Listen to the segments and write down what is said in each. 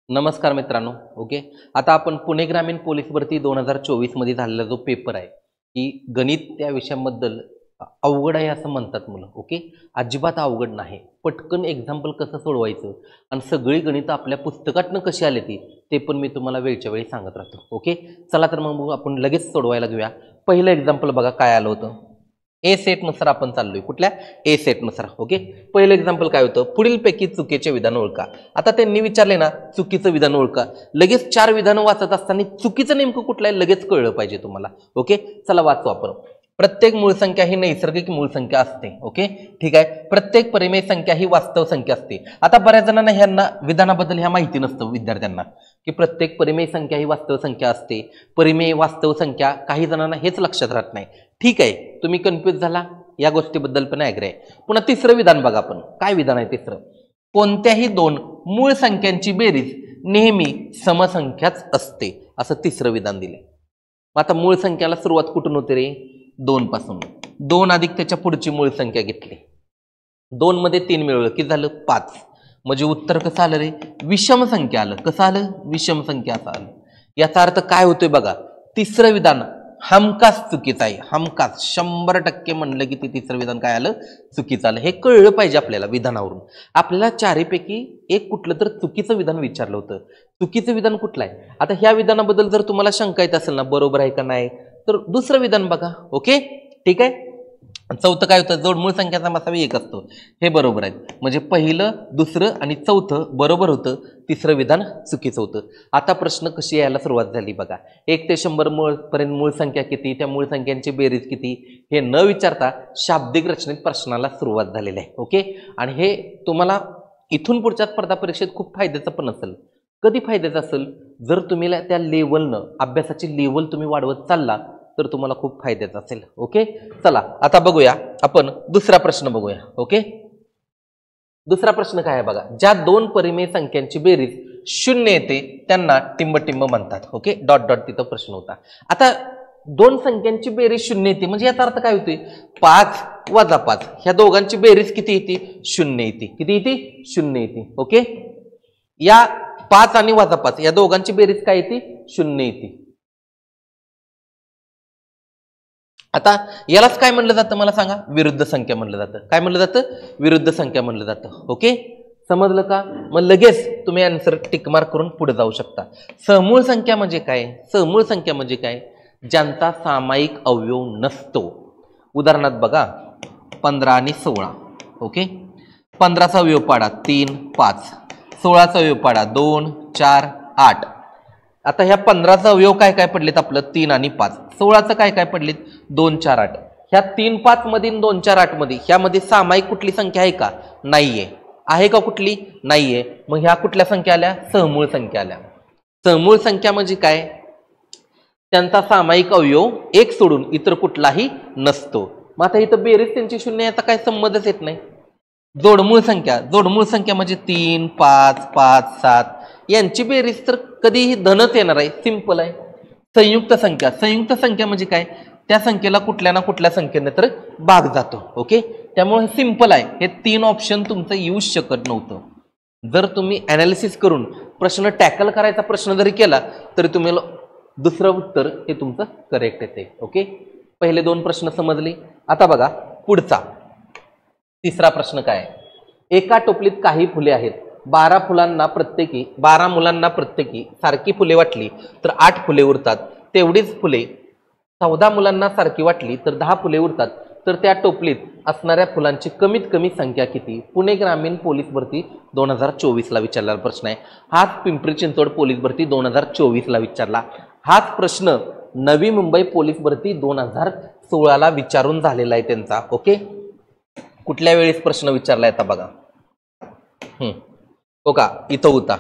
नमस्कार मित्रांनो. ओके, आता आपण पुणे ग्रामीण पोलीस भरती 2024 मध्ये झालेला जो पेपर आहे की गणित त्या विषयाबद्दल अवघड आहे असं म्हणतात मुलं. ओके, अजिबात अवघड नाही. पटकन एक्झाम्पल कसं सोडवायचं आणि सगळी गणितं आपल्या पुस्तकातनं कशी आली ते पण मी तुम्हाला वेळच्या वेळी सांगत राहतो. ओके, चला तर मग आपण लगेच सोडवायला घेऊया. पहिलं एक्झाम्पल बघा काय आलं होतं. ए सेटनुसार आपण चाललोय. कुठल्या ए सेटनुसार. ओके, पहिलं एक्झाम्पल काय होतं, पुढीलपैकी चुकीचे विधान ओळखा. आता त्यांनी विचारले ना चुकीचं विधान ओळखा, लगेच 4 विधानं वाचत असताना चुकीचं नेमकं कुठलं आहे लगेच कळलं पाहिजे तुम्हाला. ओके, चला वाचू आपण. प्रत्येक मूळ संख्या ही नैसर्गिक मूळ संख्या असते. ओके, ठीक आहे. प्रत्येक परिमेय संख्या ही वास्तव संख्या असते. आता बऱ्याच जणांना ह्यांना विधानाबद्दल ह्या माहिती नसतं विद्यार्थ्यांना की प्रत्येक परिमेय संख्या ही वास्तव संख्या असते. परिमेय वास्तव संख्या काही जणांना हेच लक्षात राहत नाही. ठीक आहे, तुम्ही कन्फ्यूज झाला या गोष्टीबद्दल पण ॲग्री आहे. पुन्हा तिसरं विधान बघा आपण. काय विधान आहे तिसरं, कोणत्याही दोन मूळ संख्यांची बेरीज नेहमी समसंख्याच असते असं तिसरं विधान दिलंय. आता मूळ संख्याला सुरुवात कुठून होते रे, 2 पासून. 2 अधिक त्याच्या पुढची मूळ संख्या घेतली, 2 मध्ये 3 मिळवलं की झालं 5. म्हणजे उत्तर कसं आलं रे, विषम संख्या आलं. कसं आलं, विषम संख्या असं आलं. याचा अर्थ काय होतोय बघा, तिसरं विधान हमखास चुकीचं आहे. हमखास 100% म्हणलं की ते तिसरं विधान काय आलं, चुकीचं आलं. हे कळलं पाहिजे आपल्याला विधानावरून. आपल्याला 4पैकी एक कुठलं तर चुकीचं विधान विचारलं होतं. चुकीचं विधान कुठलं आहे. आता ह्या विधानाबद्दल जर तुम्हाला शंका येत असेल ना, बरोबर आहे का नाही, तर दुसरं विधान बघा. ओके, ठीक आहे. चौथं काय होतं, जोड मूळ संख्याचा मसावा 1 असतो. हे बरोबर आहे. म्हणजे पहिलं, दुसरं आणि चौथं बरोबर होतं, तिसरं विधान चुकीचं होतं. आता प्रश्न कशी यायला सुरुवात झाली बघा. 1 ते 100 पर्यंत मूळ संख्या किती, त्या मूळ संख्यांची बेरीज किती, हे न विचारता शाब्दिक रचनेत प्रश्नाला सुरुवात झालेली आहे. ओके, आणि हे तुम्हाला इथून पुढच्या स्पर्धा परीक्षेत खूप फायद्याचं पण असेल. कधी फायद्याचं असेल, जर तुम्ही त्या लेवलनं अभ्यासाची लेवल तुम्ही वाढवत चालला तर तुम्हाला खूप फायद्याचं असेल. ओके, चला आता बघूया आपण दुसरा प्रश्न बघूया. ओके, दुसरा प्रश्न काय आहे बघा, ज्या 2 परिमेय संख्यांची बेरीज 0 येते त्यांना टिंबटिंब म्हणतात. ओके, डॉट डॉट तिथं प्रश्न होता. आता 2 संख्यांची बेरीज 0 येते म्हणजे याचा अर्थ काय होतोय, 5 वजा 5 ह्या दोघांची बेरीज किती येते, 0 येते. किती येते, 0 येते. ओके, या 5 आणि वजा 5 या दोघांची बेरीज काय येते, 0 येते. आता यालाच काय म्हणलं जातं मला सांगा, विरुद्ध संख्या म्हणलं जातं. काय म्हणलं जातं, विरुद्ध संख्या म्हणलं जातं. ओके, समजलं का. मग लगेच तुम्ही आन्सर टिक मार्क करून पुढे जाऊ शकता. समूळ संख्या म्हणजे काय, समूळ संख्या म्हणजे काय, ज्यांचा सामायिक अवयव नसतो. उदाहरणार्थ बघा 15 आणि 16. ओके, 15चा अवयव पाडा 3 5, 16चा अवयव पाडा 2 4 8. आता ह्या 15चा अवयव काय काय पडलेत आपलं, 3 आणि 5. 16चं काय काय पडलेत, 2 4 8. ह्या 3 5 मध्ये 2 4 8 मध्ये ह्यामध्ये सामायिक कुठली संख्या आहे का, नाहीये. आहे का कुठली, नाहीये. मग ह्या कुठल्या संख्या आल्या, सहमूळ संख्या आल्या. सहमूळ संख्या म्हणजे काय, त्यांचा सामायिक अवयव 1 सोडून इतर कुठलाही नसतो. मग आता इथं बेरीज त्यांची 0 याचा काय संबंधच येत नाही. जोडमूळ संख्या, जोडमूळ संख्या म्हणजे 3 5 5 7 यांची बेरीज तर कधीही धनच येणार आहे. सिंपल आहे. संयुक्त संख्या, संयुक्त संख्या म्हणजे काय, त्या संख्येला कुठल्या ना कुठल्या संख्येने तर भाग जातो. ओके, त्यामुळे सिंपल आहे. हे 3 ऑप्शन तुमचं येऊच शकत नव्हतं. जर तुम्ही ॲनालिसिस करून प्रश्न टॅकल करायचा प्रश्न जरी केला तरी तुम्हाला दुसरं उत्तर हे तुमचं करेक्ट येते. ओके, पहिले 2 प्रश्न समजले. आता बघा पुढचा तिसरा प्रश्न काय, एका टोपलीत काही फुले आहेत. 12 मुलांना प्रत्येकी सारखी फुले वाटली तर 8 फुले उरतात. तेवढीच फुले 14 मुलांना सारखी वाटली तर 10 फुले उरतात. तर त्या टोपलीत असणाऱ्या फुलांची कमीत कमी संख्या किती. पुणे ग्रामीण पोलीस भरती 2024 ला विचारलेला प्रश्न आहे. हाच पिंपरी चिंचवड पोलीस भरती 2024 ला विचारला. हाच प्रश्न नवी मुंबई पोलीस भरती 2016 ला विचारून झालेला आहे त्यांचा. ओके, कुठल्या वेळेस प्रश्न विचारलाय आता बघा. हो का, इथं होता,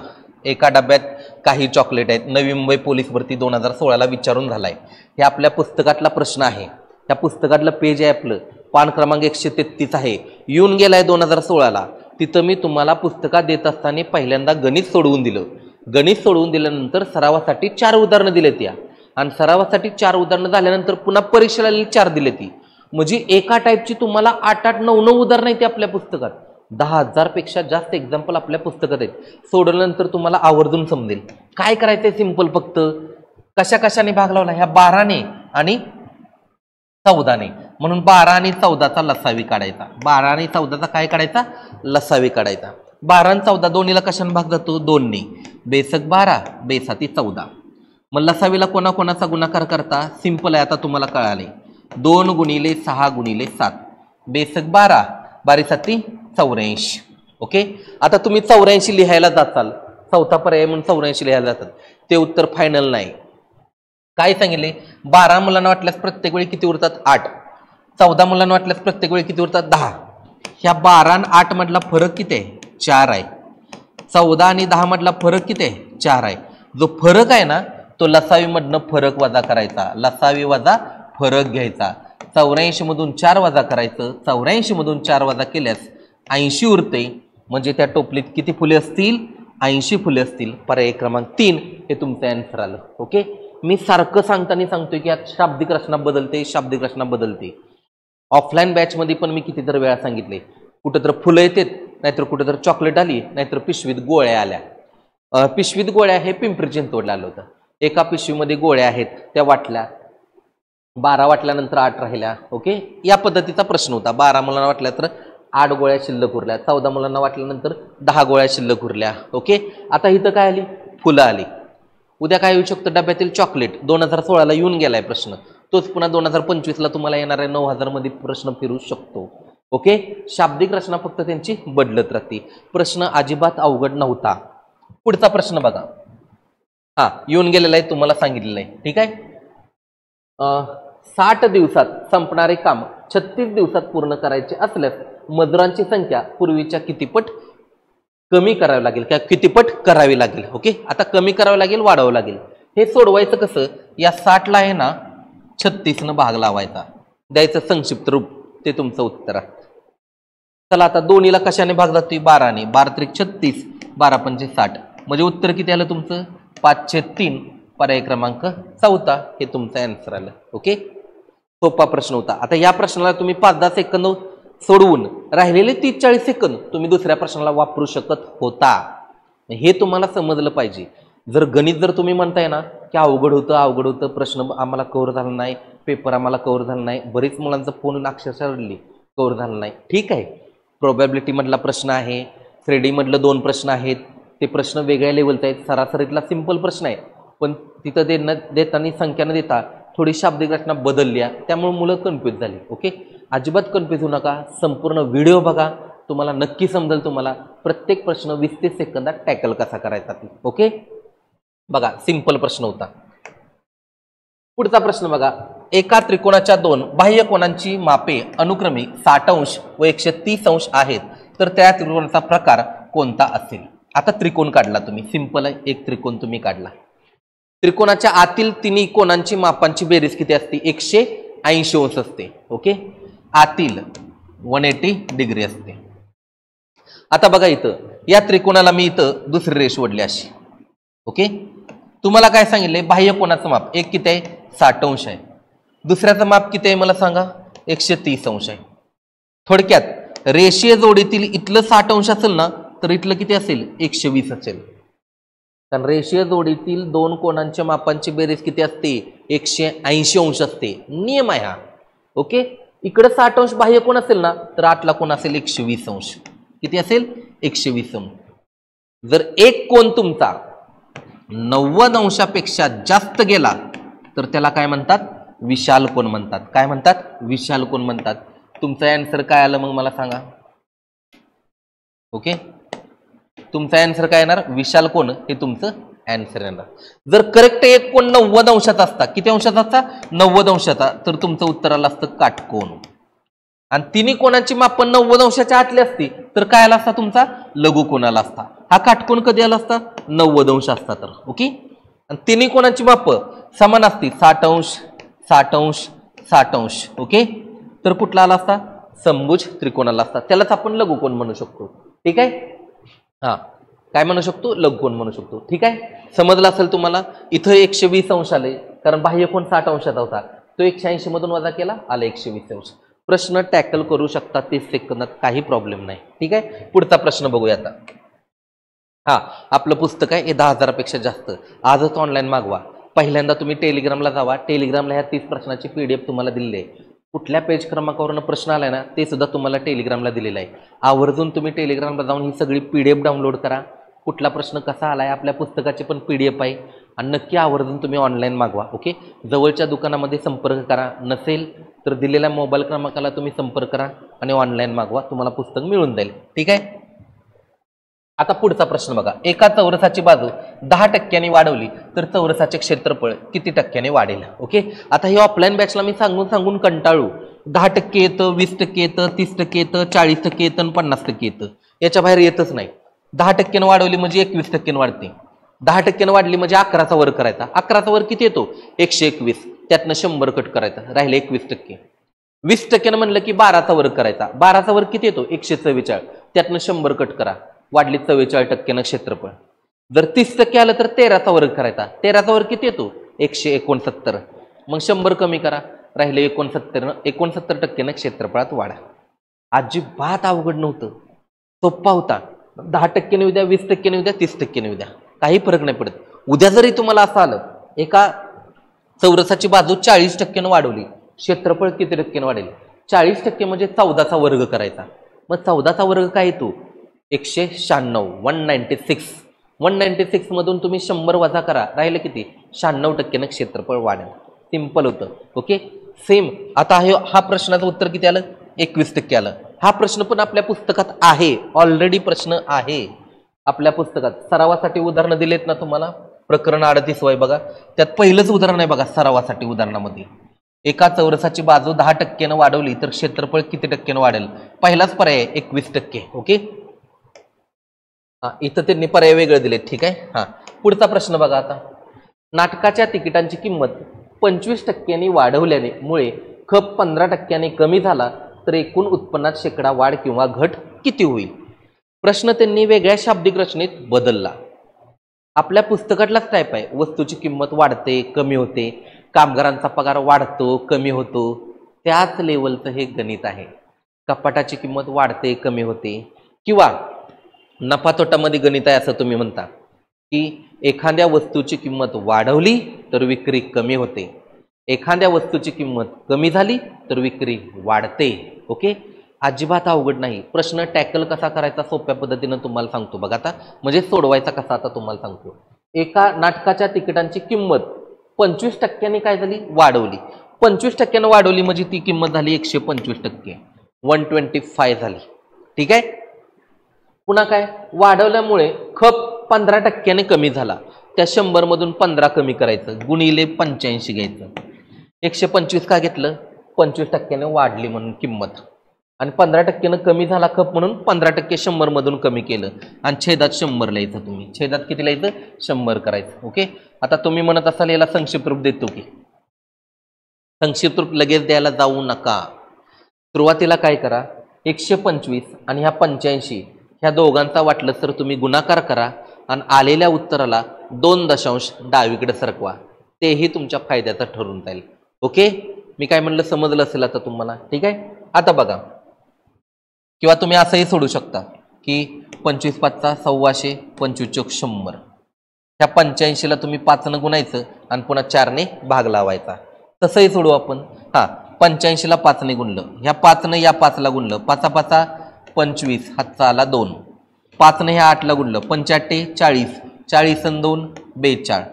एका डब्यात काही चॉकलेट आहेत. नवी मुंबई पोलीस भरती 2016 ला विचारून झालाय. हे आपल्या पुस्तकातला प्रश्न आहे. त्या पुस्तकातलं पेज आहे आपलं, पान क्रमांक 133 आहे. येऊन गेलाय 2016 ला. तिथं मी तुम्हाला पुस्तकात देत असताना पहिल्यांदा गणित सोडवून दिलं. गणित सोडवून दिल्यानंतर सरावासाठी 4 उदाहरणं दिलेत या, आणि सरावासाठी 4 उदाहरणं झाल्यानंतर पुन्हा परीक्षेला 4 दिले ती. म्हणजे एका टाईपची तुम्हाला 8 8 9 9 उदाहरणं आहेत आपल्या पुस्तकात. 10,000 पेक्षा जास्त एक्झाम्पल आपल्या पुस्तकात आहेत. सोडवल्यानंतर तुम्हाला आवर्जून समजेल. काय करायचंय सिंपल, फक्त कशा कशाने भाग लावला, ह्या 12ने आणि 14ने. म्हणून 12 आणि 14चा लसावी काढायचा. 12 आणि 14चा काय काढायचा, लसावी काढायचा. 12 आणि 14 दोन्हीला कशाने भाग जातो, 2ने. बेसक 12 बेसाती 14. मग लसावीला कोणाकोणाचा गुणाकार करता, सिंपल आहे, आता तुम्हाला कळाले. 2 गुणिले 6 गुणिले 7 बेसक 12 12 84. ओके. आता तुम्ही 84 लिहायला जाताल, चौथा पर्याय म्हणून 84 लिहायला जातात, ते उत्तर फायनल नाही. काय सांगितले, 12 मुलांना वाटल्यास प्रत्येक वेळी किती उरतात, 8. 14 मुलांना वाटल्यास प्रत्येक वेळी किती उरतात, 10. ह्या 12 आणि 8 मधला फरक किती आहे, 4 आहे. 14 आणि 10 मधला फरक किती आहे, 4 आहे. जो फरक आहे ना, तो लसावी मधनं फरक वजा करायचा, लसावी वजा फरक घ्यायचा. 84 मधून 4 वजा करायचं, 84 मधून 4 वजा केल्यास 80 उरते. म्हणजे त्या टोपलीत किती फुले असतील, 80 फुले असतील. पर्याय क्रमांक 3 हे तुमचं आन्सर आलं. ओके. मी सारखं सांगताना सांगतोय की आज शाब्दिक रचना बदलते, शाब्दिक रचना बदलते. ऑफलाईन बॅच मध्ये पण मी कितीतर वेळा सांगितले, कुठं तर फुलं येतात, नाहीतर कुठं तर चॉकलेट आली, नाहीतर पिशवीत गोळ्या आल्या. पिशवीत गोळ्या हे पिंपरी चिंचवडला आलं होतं. एका पिशवीमध्ये गोळ्या आहेत, त्या वाटल्या, 12 वाटल्यानंतर 8 राहिल्या. ओके. या पद्धतीचा प्रश्न होता. 12 मुलांना वाटल्या तर 8 गोळ्या शिल्लक उरल्या, 14 मुलांना वाटल्यानंतर 10 गोळ्या शिल्लक उरल्या. ओके. आता इथं काय आली, फुलं आली. उद्या काय येऊ शकतं, डब्यातील चॉकलेट. 2016ला येऊन गेलाय प्रश्न, तोच पुन्हा 2025ला तुम्हाला येणाऱ्या 9,000 मध्ये प्रश्न फिरू शकतो. ओके. शाब्दिक रचना फक्त त्यांची बदलत राहते. प्रश्न अजिबात अवघड नव्हता. पुढचा प्रश्न बघा. हा येऊन गेलेला आहे, तुम्हाला सांगितलेलं आहे. ठीक आहे. 60 दिवसात संपणारे काम 36 दिवसात पूर्ण करायचे असल्यास मजुरांची संख्या पूर्वीच्या कितीपट कमी करावी लागेल, किंवा कितीपट करावी लागेल. ओके. आता कमी करावं लागेल, वाढवावं लागेल. हे सोडवायचं कसं, या 60ला आहे ना 36 भाग लावायचा, द्यायचं संक्षिप्त रूप, ते तुमचं उत्तर आहे. चला आता दोन्हीला कशाने भाग जातोय, 12ने. 12 त्रिक 36, 12 पंचे 60. म्हणजे उत्तर किती आलं तुमचं, 5/3. पर्याय क्रमांक 4 हे तुमचं आन्सर आलं. ओके. सोपा प्रश्न होता. आता या प्रश्नाला तुम्ही 5-10 सेकंद सोडवून राहिलेले 30-40 सेकंद तुम्ही दुसऱ्या प्रश्नाला वापरू शकत होता. हे तुम्हाला समजलं पाहिजे. जर गणित जर तुम्ही म्हणताय ना की अवघड होतं, प्रश्न आम्हाला कव्हर झाला नाही, पेपर आम्हाला कव्हर झाला नाही, बरीच मुलांचा फोन अक्षरशः रडली, कव्हर झाला नाही. ठीक आहे. प्रोबॅबिलिटी मधला प्रश्न आहे, 3D मधलं 2 प्रश्न आहेत, ते प्रश्न वेगळ्या लेवलचे आहेत. सरासरीतला सिंपल प्रश्न आहे, पण तिथं देताना संख्या न देता थोडी शाब्दिक रचना बदलल्या, त्यामुळे मुलं कन्फ्यूज झाली. ओके. अजिबात कन्फ्यूज होऊ नका, संपूर्ण व्हिडिओ बघा, तुम्हाला नक्की समजेल. तुम्हाला प्रत्येक प्रश्न 20 सेकंदात टॅकल कसा करायचा. ओके. बघा सिंपल प्रश्न होता. पुढचा प्रश्न बघा. एका त्रिकोणाच्या 2 बाह्य कोनांची मापे अनुक्रमे 60 अंश व 130 अंश आहेत, तर त्या त्रिकोणाचा प्रकार कोणता असेल. आता त्रिकोण काढला तुम्ही, सिंपल आहे, एक त्रिकोण तुम्ही काढला. त्रिकोणाच्या आतील तिन्ही कोनांची मापांची बेरीज किती असते, 180 अंश असते. ओके. आतील 180 डिग्री असते. आता बघा इथं या त्रिकोणाला मी इथं दुसरी रेष ओढली अशी. ओके. तुम्हाला काय सांगितले, बाह्य कोनाचं माप एक किती आहे, 60 अंश आहे. दुसऱ्याचं माप किती आहे मला सांगा, 130 अंश आहे. थोडक्यात रेषीय जोडीतील इथलं 60 अंश असेल ना, तर इथलं किती असेल, 120 असेल. कारण रेषीय जोडीतील 2 कोनांच्या मापांची बेरीज किती असते, 180 अंश असते. नियम आहे हा. ओके. इकडे 60 अंश बाह्य कोण असेल ना, तर आतला कोण असेल 120 अंश. किती असेल, 120 अंश. जर एक कोण तुमचा 90 अंशापेक्षा जास्त गेला तर त्याला काय म्हणतात, विशाल कोण म्हणतात. काय म्हणतात, विशाल कोण म्हणतात. तुमचं आन्सर काय आलं मग मला सांगा. ओके. तुमचा आन्सर काय येणार, विशाल कोण हे तुमचं आन्सर येणार. जर करेक्ट एक कोण 90 अंशाचा असता, किती अंशाचा असता, 90 अंशाचा, तर तुमचं उत्तर आलं असतं काटकोन. आणि तिन्ही कोणाची माप 90 अंशाच्या आतली असती तर काय आला असता, तुमचा लघुकोन आला असता. हा काटकोन कधी आला असता, 90 अंश असता तर. ओके. आणि तिन्ही कोणाची माप समान असती, 60 अंश 60 अंश 60 अंश. ओके. तर कुठला आला असता, समभुज त्रिकोण आला असता. त्यालाच आपण लघुकोन म्हणू शकतो. ठीक आहे. हा काय म्हणू शकतो, लघुकोन म्हणू शकतो. ठीक आहे. समजलं असेल तुम्हाला. इथं 120 अंश आले कारण बाह्य कोन 60 अंशाचा होता, तो 180 मधून वजा केला, आला 120 अंश. प्रश्न टॅकल करू शकता 30 सेकंदात, काही प्रॉब्लेम नाही. ठीक आहे, पुढचा प्रश्न बघूया आता. हा, आपलं पुस्तक आहे हे 10,000पेक्षा जास्त. आजच ऑनलाईन मागवा. पहिल्यांदा तुम्ही टेलिग्रामला जावा. टेलिग्रामला ह्या 30 प्रश्नाची PDF तुम्हाला दिलेली आहे. कुठल्या पेज क्रमांकावरून प्रश्न आलाय ना ते सुद्धा तुम्हाला टेलिग्रामला दिलेलं आहे. आवर्जून तुम्ही टेलिग्रामला जाऊन ही सगळी PDF डाउनलोड करा. कुठला प्रश्न कसा आलाय, आपल्या पुस्तकाची पण PDF आहे, आणि नक्की आवर्जून तुम्ही ऑनलाईन मागवा. ओके, जवळच्या दुकानामध्ये संपर्क करा. नसेल तर दिलेल्या मोबाईल क्रमांकाला तुम्ही संपर्क करा आणि ऑनलाईन मागवा. तुम्हाला पुस्तक मिळून जाईल. ठीक आहे. आता पुढचा प्रश्न बघा. एका चौरसाची बाजू 10% वाढवली तर चौरसाचे क्षेत्रफळ किती टक्क्याने वाढेल? ओके, आता हे ऑफलाईन बॅचला मी सांगून कंटाळू. 10% येतं, 20% येतं, 30% येतं, 40% येतं आणि 50% येतं. याच्या बाहेर येतच नाही. 10% वाढवली म्हणजे 21% वाढते. 10% वाढली म्हणजे 11चा वर्ग करायचा. 11चा वर्ग किती येतो? 121. त्यातनं 100 कट करायचा, राहिले 21%. 20% म्हणलं की 12चा वर्ग करायचा. 12चा वर्ग किती येतो? 144. त्यातनं 100 कट करा, वाढली 44% क्षेत्रफळ. जर 30% आलं तर 13चा वर्ग करायचा. 13चा वर्ग किती येतो? 169. मग 100 कमी करा, राहिले 69% क्षेत्रफळात वाढा. अजिबात अवघड नव्हतं, सोप्पा होता. 10% उद्या, 20% उद्या, 30% उद्या, काही फरक नाही पडत. उद्या जरी तुम्हाला असं आलं एका चौरसाची बाजू 40% वाढवली, क्षेत्रफळ किती टक्क्याने वाढेल? 40% म्हणजे 14चा वर्ग करायचा. मग 14चा वर्ग काय येतो? 196. 196 मधून तुम्ही 100 वजा करा, राहिलं किती? 96% क्षेत्रफळ वाढेल. सिंपल होतं. Okay, same. आता हा प्रश्नाचं उत्तर किती आलं? 21% आलं. हा प्रश्न पण आपल्या पुस्तकात आहे, ऑलरेडी प्रश्न आहे आपल्या पुस्तकात. सरावासाठी उदाहरणं दिलेत ना तुम्हाला. प्रकरण 38 आहे बघा, त्यात पहिलंच उदाहरण आहे बघा सरावासाठी. उदाहरणामध्ये एका चौरसाची बाजू 10% वाढवली तर क्षेत्रफळ किती टक्क्याने वाढेल? पहिलाच पर्याय 21%. ओके, इथं त्यांनी पर्याय वेगळे दिले. ठीक आहे. पुढचा प्रश्न बघा आता. नाटकाच्या तिकिटांची किंमत 25% वाढवल्याने मुळे खप 15% कमी झाला तर एकूण उत्पन्नात शेकडा वाढ किंवा घट किती होईल? प्रश्न त्यांनी वेगळ्या शाब्दिक रचनेत बदलला. आपल्या पुस्तकातलाच टाईप आहे. वस्तूची किंमत वाढते, कमी होते, कामगारांचा पगार वाढतो, कमी होतो, त्याच लेवलचं हे गणित आहे. कपाटाची किंमत वाढते, कमी होते, किंवा नफा तोटामध्ये गणित आहे असं तुम्ही म्हणता की एखाद्या वस्तूची किंमत वाढवली तर विक्री कमी होते, एखाद्या वस्तूची किंमत कमी झाली तर विक्री वाढते. ओके, अजिबात अवघड नाही. प्रश्न टॅकल कसा करायचा सोप्या पद्धतीनं तुम्हाला सांगतो बघा आता, म्हणजे सोडवायचा कसा आता तुम्हाला सांगतो. एका नाटकाच्या तिकिटांची किंमत 25% काय झाली? वाढवली. 25% वाढवली म्हणजे ती किंमत झाली 125%, 125 झाली. ठीक आहे. पुन्हा काय? वाढवल्यामुळे खप 15% कमी झाला. त्या 100 मधून 15 कमी करायचं, गुणिले 85 घ्यायचं. 125 का घेतलं? 25% वाढली म्हणून किंमत, आणि 15% कमी झाला खप म्हणून 15% 100 मधून कमी केलं, आणि छेदात 100 लिहायचं. तुम्ही छेदात किती लिहायचं? 100 करायचं. ओके, आता तुम्ही म्हणत असाल याला संक्षिप्त रूप देतो की? संक्षिप्त रूप लगेच द्यायला जाऊ नका. सुरुवातीला काय करा? 125 आणि ह्या 85 ह्या दोघांचा वाटलं तर तुम्ही गुणाकार करा आणि आलेल्या उत्तराला 2 दशांश डावीकडे सरकवा. तेही तुमच्या फायद्याचं ठरून जाईल. ओके, मी काय म्हणलं समजलं असेल आता तुम्हाला. ठीक आहे. आता बघा, किंवा तुम्ही असंही सोडू शकता की 25 5 100, 25 चौक 100. ह्या 85ला तुम्ही 5ने गुणायचं आणि पुन्हा 4ने भाग लावायचा. तसंही सोडू आपण. 85ला 5ने गुणलं, ह्या 5ने या 5ला गुणलं, 5 5 25, हातचा आला 2. 5ने ह्या 8ला गुणलं, 5 8 40, 40 आणि 2 42.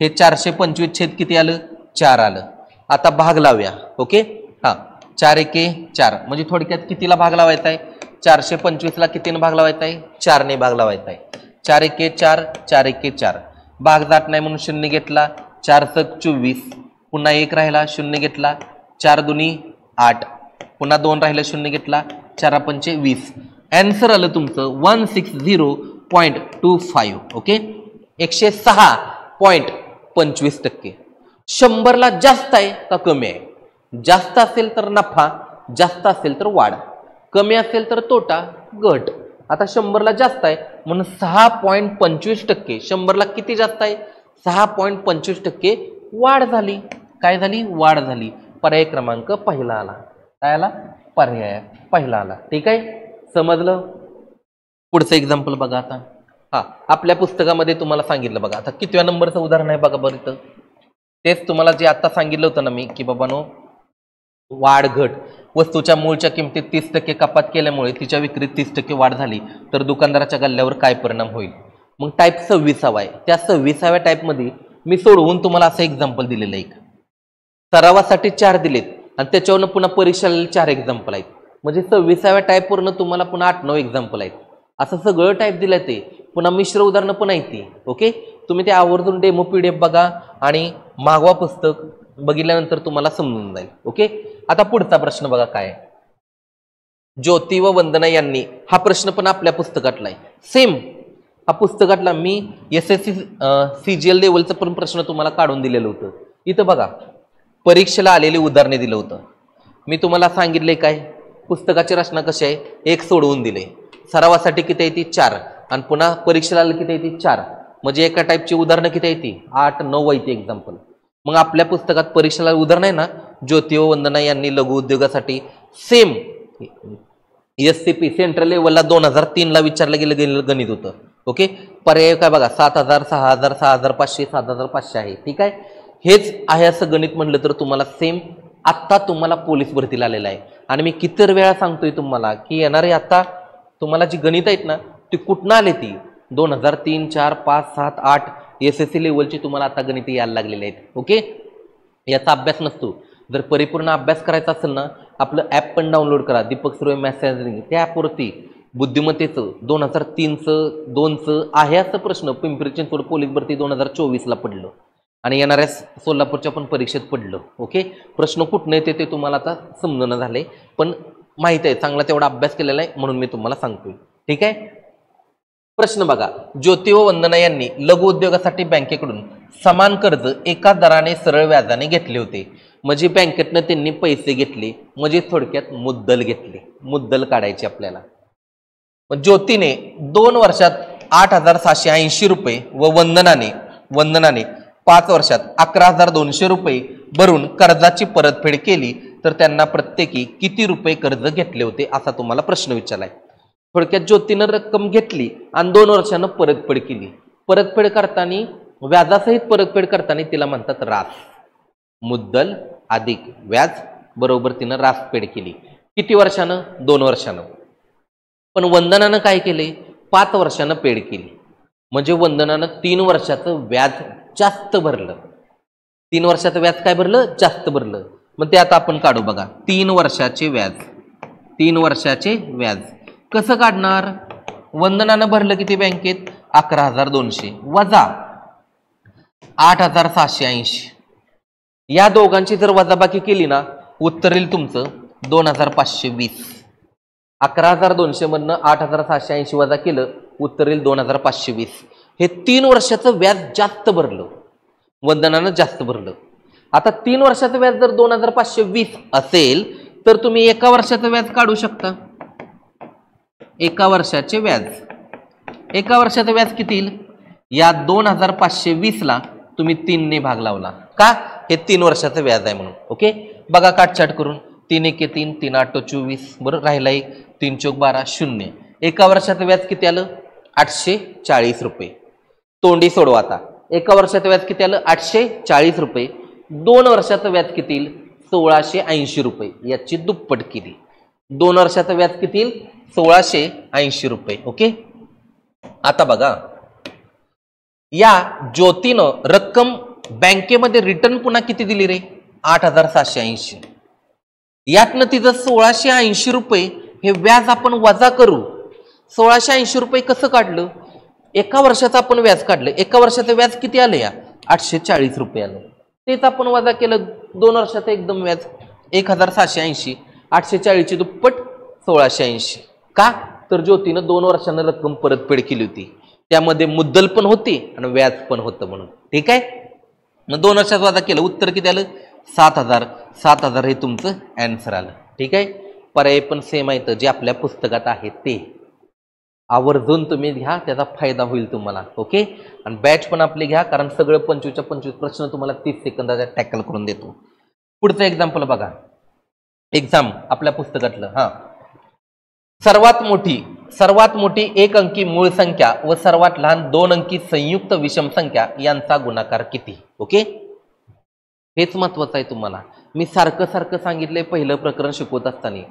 हे 425 छेद किती आलं? 4 आलं. आता भाग लावूया. ओके, 4 1 4, म्हणजे थोडक्यात कितीला भाग लावायचा आहे? 425ला कितीने भाग लावायचा आहे? 4ने भाग लावायचा आहे. 4 1 4, 4 1 4. भाग जात नाही म्हणून 0 घेतला. 4 7 24, पुन्हा 1 राहिला, 0 घेतला. 4 2 8, पुन्हा 2 राहिलं, 0 घेतला. 4 5 20. आन्सर आलं तुमचं 160.25. ओके, 106.25%. 100ला जास्त आहे का कमी आहे? जास्त असेल तर नफा, जास्त असेल तर वाढ, कमी असेल तर तोटा, घट. आता 100ला जास्त आहे म्हणून 6.25%. 100ला किती जास्त आहे? 6.25% वाढ झाली. काय झाली? वाढ झाली. पर्याय क्रमांक पहिला आला. काय आला? पर्याय पहिला आला. ठीक आहे, समजलं. पुढचं एक्झाम्पल बघा आता. हा, आपल्या पुस्तकामध्ये तुम्हाला सांगितलं बघा. आता कितव्या नंबरचं उदाहरण आहे बघा बरं इथं. तेच तुम्हाला जे आता सांगितलं होतं ना मी, की बाबानो वाढ घट, वस्तूच्या मूळच्या किमतीत 30% कपात केल्यामुळे तिच्या विक्रीत 30% वाढ झाली तर दुकानदाराच्या गल्ल्यावर काय परिणाम होईल. मग टाईप 26 आहे. त्या 26व्या टाईपमध्ये मी सोडवून तुम्हाला असं एक्झाम्पल दिलेलं आहे. सरावासाठी 4 दिलेत आणि त्याच्यावरनं पुन्हा परीक्षेला 4 एक्झाम्पल आहेत. म्हणजे 26व्या टाईपवरनं तुम्हाला पुन्हा 8-9 एक्झाम्पल आहेत. असं सगळं टाईप दिलं ते. पुन्हा मिश्र उदाहरणं पण आहेत ती. ओके, तुम्ही ते आवर्जून डेमो PDF बघा आणि मागवा पुस्तक. बघितल्यानंतर तुम्हाला समजून जाईल. ओके, आता पुढचा प्रश्न बघा काय आहे. ज्योती व वंदना यांनी, हा प्रश्न पण आपल्या पुस्तकातला आहे. सेम हा पुस्तकातला मी SSC CGL लेवलचं पण प्रश्न तुम्हाला काढून दिलेलं होतं. इथं बघा परीक्षेला आलेली उदाहरणे दिलं होतं. मी तुम्हाला सांगितले काय, पुस्तकाची रचना कशी आहे, एक सोडवून दिले. सरावासाठी किती आहे ती 4 आणि पुन्हा परीक्षेला आले किती आहे ती 4. म्हणजे एका टाईपची उदाहरणं किती आहे ती 8-9 आहे ती एक्झाम्पल. मग आपल्या पुस्तकात परीक्षेला उदाहरण आहे ना, ज्योती व वंदना यांनी लघु उद्योगासाठी सेम SCP सेंट्रल लेवलला 2003ला विचारलं गेलं गणित होतं. ओके, पर्याय काय बघा 7000, 6000, 6500, 7500 आहे. ठीक आहे, हेच आहे असं गणित म्हटलं तर तुम्हाला सेम आत्ता तुम्हाला पोलीस भरतीला आलेलं आहे. आणि मी किती वेळा सांगतोय तुम्हाला की येणारे आता तुम्हाला जी गणित आहेत ना ती कुठनं आली, ती 2003, 4, 5, 7, 8 SSC लेवलची तुम्हाला आता गणित यायला लागलेली आहेत. ओके, याचा अभ्यास नसतो. जर परिपूर्ण अभ्यास करायचा असेल ना, आपलं ॲप पण डाउनलोड करा, दीपक सुर्वे मॅसेजिंग. त्या ॲपवरती बुद्धिमत्तेचं 2003चं 2चं आहे असं प्रश्न पिंपरी चिंचवड पोलीस भरती 2024ला पडलं आणि येणाऱ्या सोलापूरच्या पण परीक्षेत पडलं. ओके, प्रश्न कुठनं येते ते तुम्हाला आता समजणं झालंय, पण माहित आहे, चांगला तेवढा अभ्यास केलेला आहे म्हणून मी तुम्हाला सांगतोय. ठीक आहे, प्रश्न बघा. ज्योती व वंदना यांनी लघु उद्योगासाठी बँकेकडून समान कर्ज एका दराने सरळ व्याजाने घेतले होते. म्हणजे बँकेतनं त्यांनी पैसे घेतले, म्हणजे थोडक्यात मुद्दल घेतली. मुद्दल काढायची आपल्याला. ज्योतीने 2 वर्षात 8780 रुपये व वंदनाने 5 वर्षात 11200 रुपये भरून कर्जाची परतफेड केली तर त्यांना प्रत्येकी किती रुपये कर्ज घेतले होते असा तुम्हाला प्रश्न विचारलाय. थोडक्यात ज्योतीनं रक्कम घेतली आणि 2 वर्षानं परतफेड केली. परतफेड करताना व्याजासहित परतफेड करताना तिला म्हणतात रास. मुद्दल अधिक व्याज बरोबर तिनं रासफेड केली. किती वर्षानं? 2 वर्षानं. पण वंदनानं काय केले? 5 वर्षानं पेड केली. म्हणजे वंदनानं 3 वर्षाचं व्याज जास्त भरलं. 3 वर्षाचं व्याज काय भरलं? जास्त भरलं. मग ते आता आपण काढू बघा. 3 वर्षाचे व्याज. 3 वर्षाचे व्याज कसं काढणार? वंदनानं भरलं किती बँकेत? 11200 वजा 8780. या दोघांची जर वजाबाकी केली ना, उत्तर येईल तुमचं 2520. 11200 मधनं 8780 वजा केलं, उत्तर येईल 2520. हे 3 वर्षाचं व्याज जास्त भरलं, वंदनानं जास्त भरलं. आता 3 वर्षाचं व्याज जर 2520 असेल तर तुम्ही एका वर्षाचं व्याज काढू शकता. एका वर्षाचे व्याज, एका वर्षाचं व्याज किती येईल? या 2520 ला तुम्ही 3 ने भाग लावला का? हे 3 वर्षाचं व्याज आहे म्हणून. ओके, बघा काटछाट करून. 3 1 3, 3 8 24, बरोबर राहिला 1, 3 4 12 0. एका वर्षाचं व्याज किती आलं? 840 रुपये. तोंडी सोडवा आता. एका वर्षाचं व्याज किती आलं? 840 रुपये. 2 वर्षाचं व्याज किती येईल? 1680 रुपये. याची दुप्पट केली. 2 वर्षाचं व्याज किती येईल? 1680 रुपये. ओके, आता बघा, या ज्योतीनं रक्कम बँकेमध्ये रिटर्न पुन्हा किती दिली रे? 8780. यातनं तिचं 1680 रुपये हे व्याज आपण वजा करू. 1680 रुपये कसं काढलं? एका वर्षाचं आपण व्याज काढलं. एका वर्षाचं व्याज किती आलं? या 840 रुपये आलं. तेच आपण वजा केलं 2 वर्षाचं एकदम व्याज 1780. 840 ची दुप्पट 1680. का? तर ज्योतीनं 2 वर्षानं रक्कम परतफेड केली होती. त्यामध्ये मुद्दल पण होती आणि व्याज पण होतं म्हणून. ठीक आहे, मग 2 वर्षात वजा केलं, उत्तर किती आलं? 7000. 7000 हे तुमचं ॲन्सर आलं. ठीक आहे, पर्याय पण सेम आहे जे आपल्या पुस्तकात आहे ते. आवर्जून तुम्ही घ्या, त्याचा फायदा होईल तुम्हाला. ओके, आणि बॅच पण आपली घ्या, कारण सगळं 25च्या 25 प्रश्न तुम्हाला 30 सेकंदाचा टॅकल करून देतो. पुढचं एक्झाम्पल बघा. एक्झाम आपल्या पुस्तकातलं, हा, सर्वात मोठी एक अंकी मूळ संख्या व सर्वात लहान 2 अंकी संयुक्त विषम संख्या यांचा गुणाकार किती? ओके, हेच महत्वाचं आहे तुम्हाला. मी सारखं सांगितलंय पहिलं प्रकरण शिकवत असताना,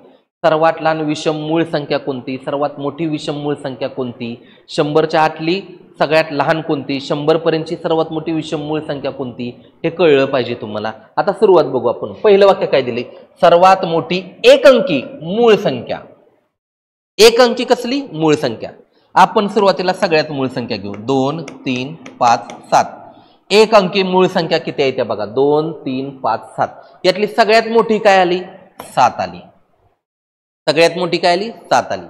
सर्वात लहान विषम मूळ संख्या कोणती, सर्वात मोठी विषम मूळ संख्या कोणती, 100च्या आतली सगळ्यात लहान कोणती, 100 पर्यंतची सर्वात मोठी विषम मूळ संख्या कोणती, हे कळलं पाहिजे तुम्हाला. आता सुरुवात बघू आपण. पहिलं वाक्य काय दिले? सर्वात मोठी एक अंकी मूळ संख्या. एक अंकी कसली? मूळ संख्या. आपण सुरुवातीला सगळ्यात मूळ संख्या घेऊ. 2 3 5 7. एक अंकी मूळ संख्या किती आहे त्या बघा. 2 3 5 7. यातली सगळ्यात मोठी काय आली? 7 आली. सगळ्यात मोठी काय आली? 7 आली.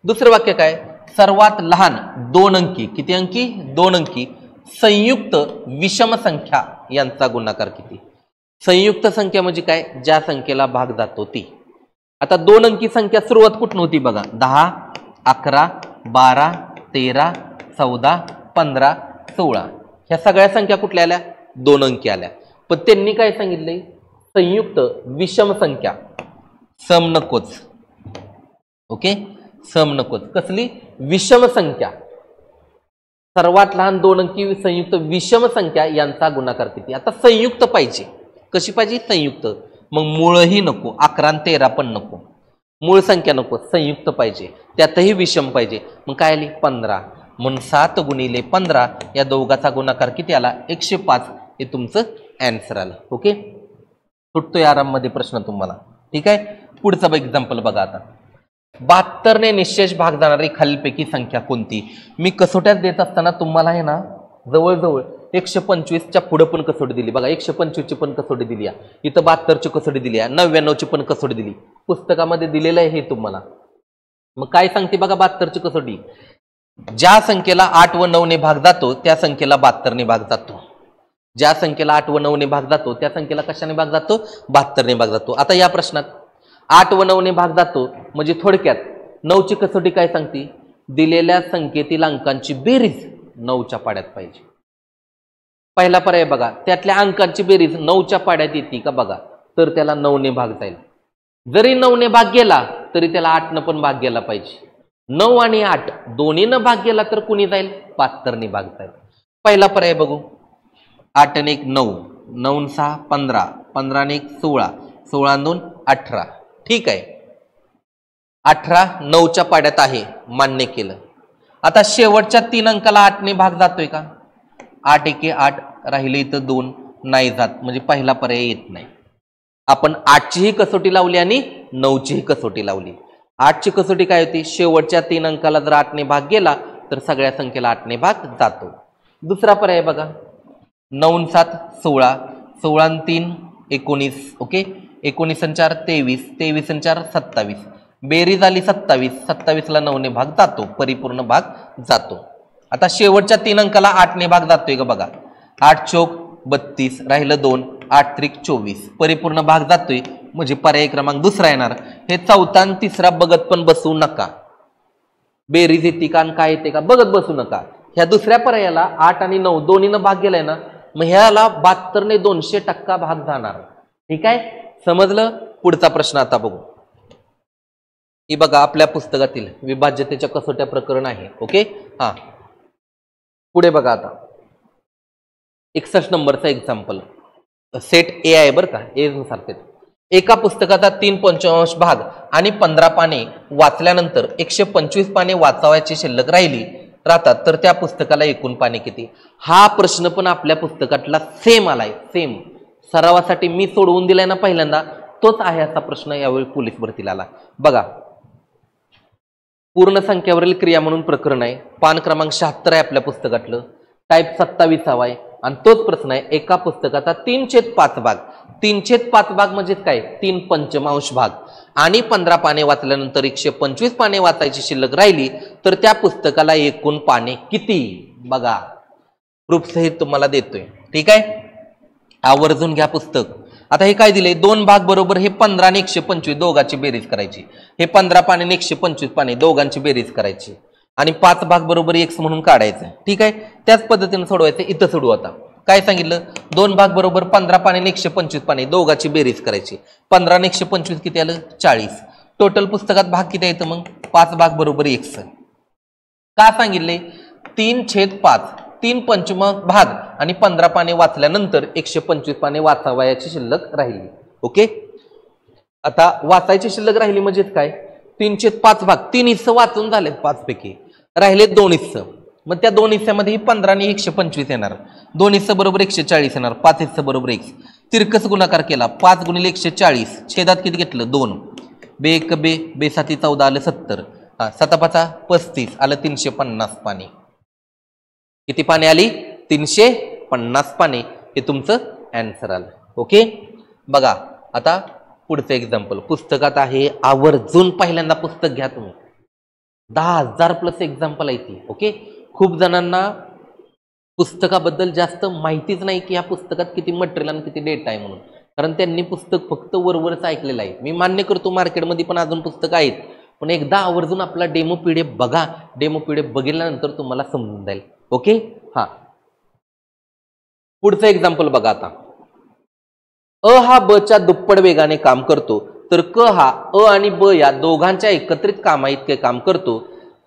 दुसरं वाक्य काय? सर्वात लहान 2 अंकी, किती अंकी? 2 अंकी संयुक्त विषम संख्या यांचा गुणाकार किती? संयुक्त संख्या म्हणजे काय? ज्या संख्येला भाग जातो ती. आता 2 अंकी संख्या सुरुवात कुठून होती बघा. 10 11 12 13 14 15 16. ह्या सगळ्या संख्या कुठल्या आल्या? 2 अंकी आल्या. पण त्यांनी काय सांगितलंय? संयुक्त विषम संख्या. सम नकोच. ओके, सम नकोच. कसली? विषम संख्या. सर्वात लहान 2 अंकी संयुक्त विषम संख्या यांचा गुणाकार किती? आता संयुक्त पाहिजे. कशी पाहिजे? संयुक्त. मग मूळही नको, 11 आणि 13 पण नको, मूळ संख्या नको, संयुक्त पाहिजे, त्यातही विषम पाहिजे. मग काय आली? 15. म्हणून 7 गुणिले 15 या दोघाचा गुणाकार किती आला? 105. हे तुमचं आन्सर आलं. ओके, सुटतोय आराममध्ये प्रश्न तुम्हाला. ठीक आहे, पुढचं एक्झाम्पल बघा. आता 72 ने निशेष भाग जाणारी खालीलपैकी संख्या कोणती? मी कसोट्यात देत असताना तुम्हाला आहे ना, जवळजवळ 125च्या पुढे पण कसोटी दिली बघा. 125ची पण कसोटी दिली आहे, इथं 72ची कसोटी दिली आहे, 99ची पण कसोटी दिली. पुस्तकामध्ये दिलेलं आहे हे तुम्हाला. मग काय सांगते बघा 72ची कसोटी? ज्या संख्येला 8 व 9 ने भाग जातो त्या संख्येला 72 ने भाग जातो. ज्या संख्येला 8 व 9 ने भाग जातो त्या संख्येला कशाने भाग जातो? 72 ने भाग जातो. आता या प्रश्नात 8 व 9 ने भाग जातो म्हणजे थोडक्यात 9ची कसोटी काय सांगते? दिलेल्या संख्येतील अंकांची बेरीज 9च्या पाड्यात पाहिजे. पहिला पर्याय बघा, त्यातल्या अंकांची बेरीज 9च्या पाड्यात येते का बघा, तर त्याला 9 ने भाग जाईल. जरी 9 ने भाग गेला तरी त्याला 8 ने पण भाग गेला पाहिजे. 9 आणि 8 दोन्हीनं भाग गेला तर कुणी जाईल? 72 ने भाग जाईल. पहिला पर्याय बघू. 8 आणि 1 9, 9 आणि 6 15, 15 आणि 1 16, 16 आणि 2 18. ठीक आहे, 18 9च्या पाड्यात आहे, मान्य केलं. आता शेवटच्या 3 अंकाला 8 ने भाग जातोय का? 8 1 8, राहिले इथं 2, नाही जात, म्हणजे पहिला पर्याय येत नाही. आपण 8चीही कसोटी लावली आणि 9चीही कसोटी लावली. 8ची कसोटी काय होती? शेवटच्या 3 अंकाला जर 8 ने भाग गेला तर सगळ्या संख्येला 8 ने भाग जातो. दुसरा पर्याय बघा. 9 आणि 7 16, 16 आणि 3 19. ओके, 19 आणि 4 23, 23 आणि 4 27. बेरीज आली 27, 27ला 9 ने भाग जातो, परिपूर्ण भाग जातो. आता शेवटच्या 3 अंकाला 8 ने भाग जातोय का बघा. 8 चौक 32, राहिलं 2, 8 त्रिक 24, परिपूर्ण भाग जातोय, म्हणजे पर्याय क्रमांक दुसरा येणार. हे चौथा आणि तिसरा बघत पण बसू नका. बेरीज येते का काय येते का बघत बसू नका. ह्या दुसऱ्या पर्यायाला 8 आणि 9 दोन्हीनं भाग गेलाय ना, मग ह्याला 72 ने 200% भाग जाणार. ठीक आहे, समजलं? पुढचा प्रश्न आता बघू. ही बघा आपल्या पुस्तकातील विभाज्यतेच्या कसोट्या प्रकरण आहे. ओके, हा, पुढे बघा. आता 61 नंबरचा एक्झाम्पल. सेट ए आहे बरं का, ए नुसार सेट. एका पुस्तकाचा 3/5 भाग आणि 15 पाने वाचल्यानंतर 125 पाने वाचावायची शिल्लक राहतात तर त्या पुस्तकाला एकूण पाने किती? हा प्रश्न पण आपल्या पुस्तकातला सेम आलाय, सेम. सरावासाठी मी सोडवून दिलाय ना पहिल्यांदा, तोच आहे असा प्रश्न यावेळी पोलीस भरतीला आला. बघा, पूर्ण संख्यावरील क्रिया म्हणून प्रकरण आहे, पान क्रमांक 76 आहे आपल्या पुस्तकातलं, टाईप 27 आहे आणि तोच प्रश्न आहे. एका पुस्तकाचा 3/5 भाग. 3/5 भाग म्हणजे काय? 3/5 भाग आणि 15 पाने वाचल्यानंतर 125 पाने वाचायची शिल्लक राहिली तर त्या पुस्तकाला एकूण पाने किती? बघा, प्रूफ सहित तुम्हाला देतोय. ठीक आहे, आवर्जून घ्या पुस्तक. आता हे काय दिले? 2 भाग बरोबर हे 15 आणि 125 दोघांची बेरीज करायची. हे 15 पाने आणि 125 पाने दोघांची बेरीज करायची आणि 5 भाग बरोबर x म्हणून काढायचं. ठीक आहे, त्याच पद्धतीने सोडवायचं. इथं सोडू. आता काय सांगितलं 2 भाग बरोबर 15 पाने आणि 125 पाने दोघाची बेरीज करायची 15 आणि 125 किती आलं 40 टोटल पुस्तकात भाग किती येतं मग 5 भाग बरोबर 1 का सांगितले 3/5 3 पंचम भाग आणि 15 पाने वाचल्यानंतर 125 पाने वाचावयाची शिल्लक राहिली ओके आता वाचायची शिल्लक राहिली म्हणजे काय 3/5 भाग 3 हिस्से वाचून झाले 5 पैकी राहिले 2 हिस्से मग त्या 2 हिस्स्यामध्ये 15 आणि 125 येणार 2 हिस्से बरोबर 140 येणार 5 हिस्से बरोबर 1 तिरकस गुणाकार केला 5 गुणिले 140 छेदात किती घेतलं 2 बे 1 बे बे 7 14 आलं 70 7 5 35 आलं 350 पाने किती पाने आली 350 पाने हे तुमचं आन्सर आलं ओके बघा आता पुढचं एक्झाम्पल पुस्तकात आहे आवर्जून पहिल्यांदा पुस्तक घ्या तुम्ही 10,000 प्लस एक्झाम्पल आहे ती ओके खूप जणांना पुस्तकाबद्दल जास्त माहितीच नाही की या पुस्तकात किती मटेरियल आणि किती डेटा आहे म्हणून कारण त्यांनी पुस्तक फक्त वरवरच ऐकलेलं आहे मी मान्य करतो मार्केटमध्ये पण अजून पुस्तकं आहेत पण एकदा आवर्जून आपला डेमो पीडीएफ बघा डेमो पीडीएफ बघितल्यानंतर तुम्हाला समजून जाईल ओके हा पुढचं एक्झाम्पल बघा आता अ हा ब च्या दुप्पट वेगाने काम करतो तर क हा अ आणि ब या दोघांच्या एकत्रित कामा इतके काम करतो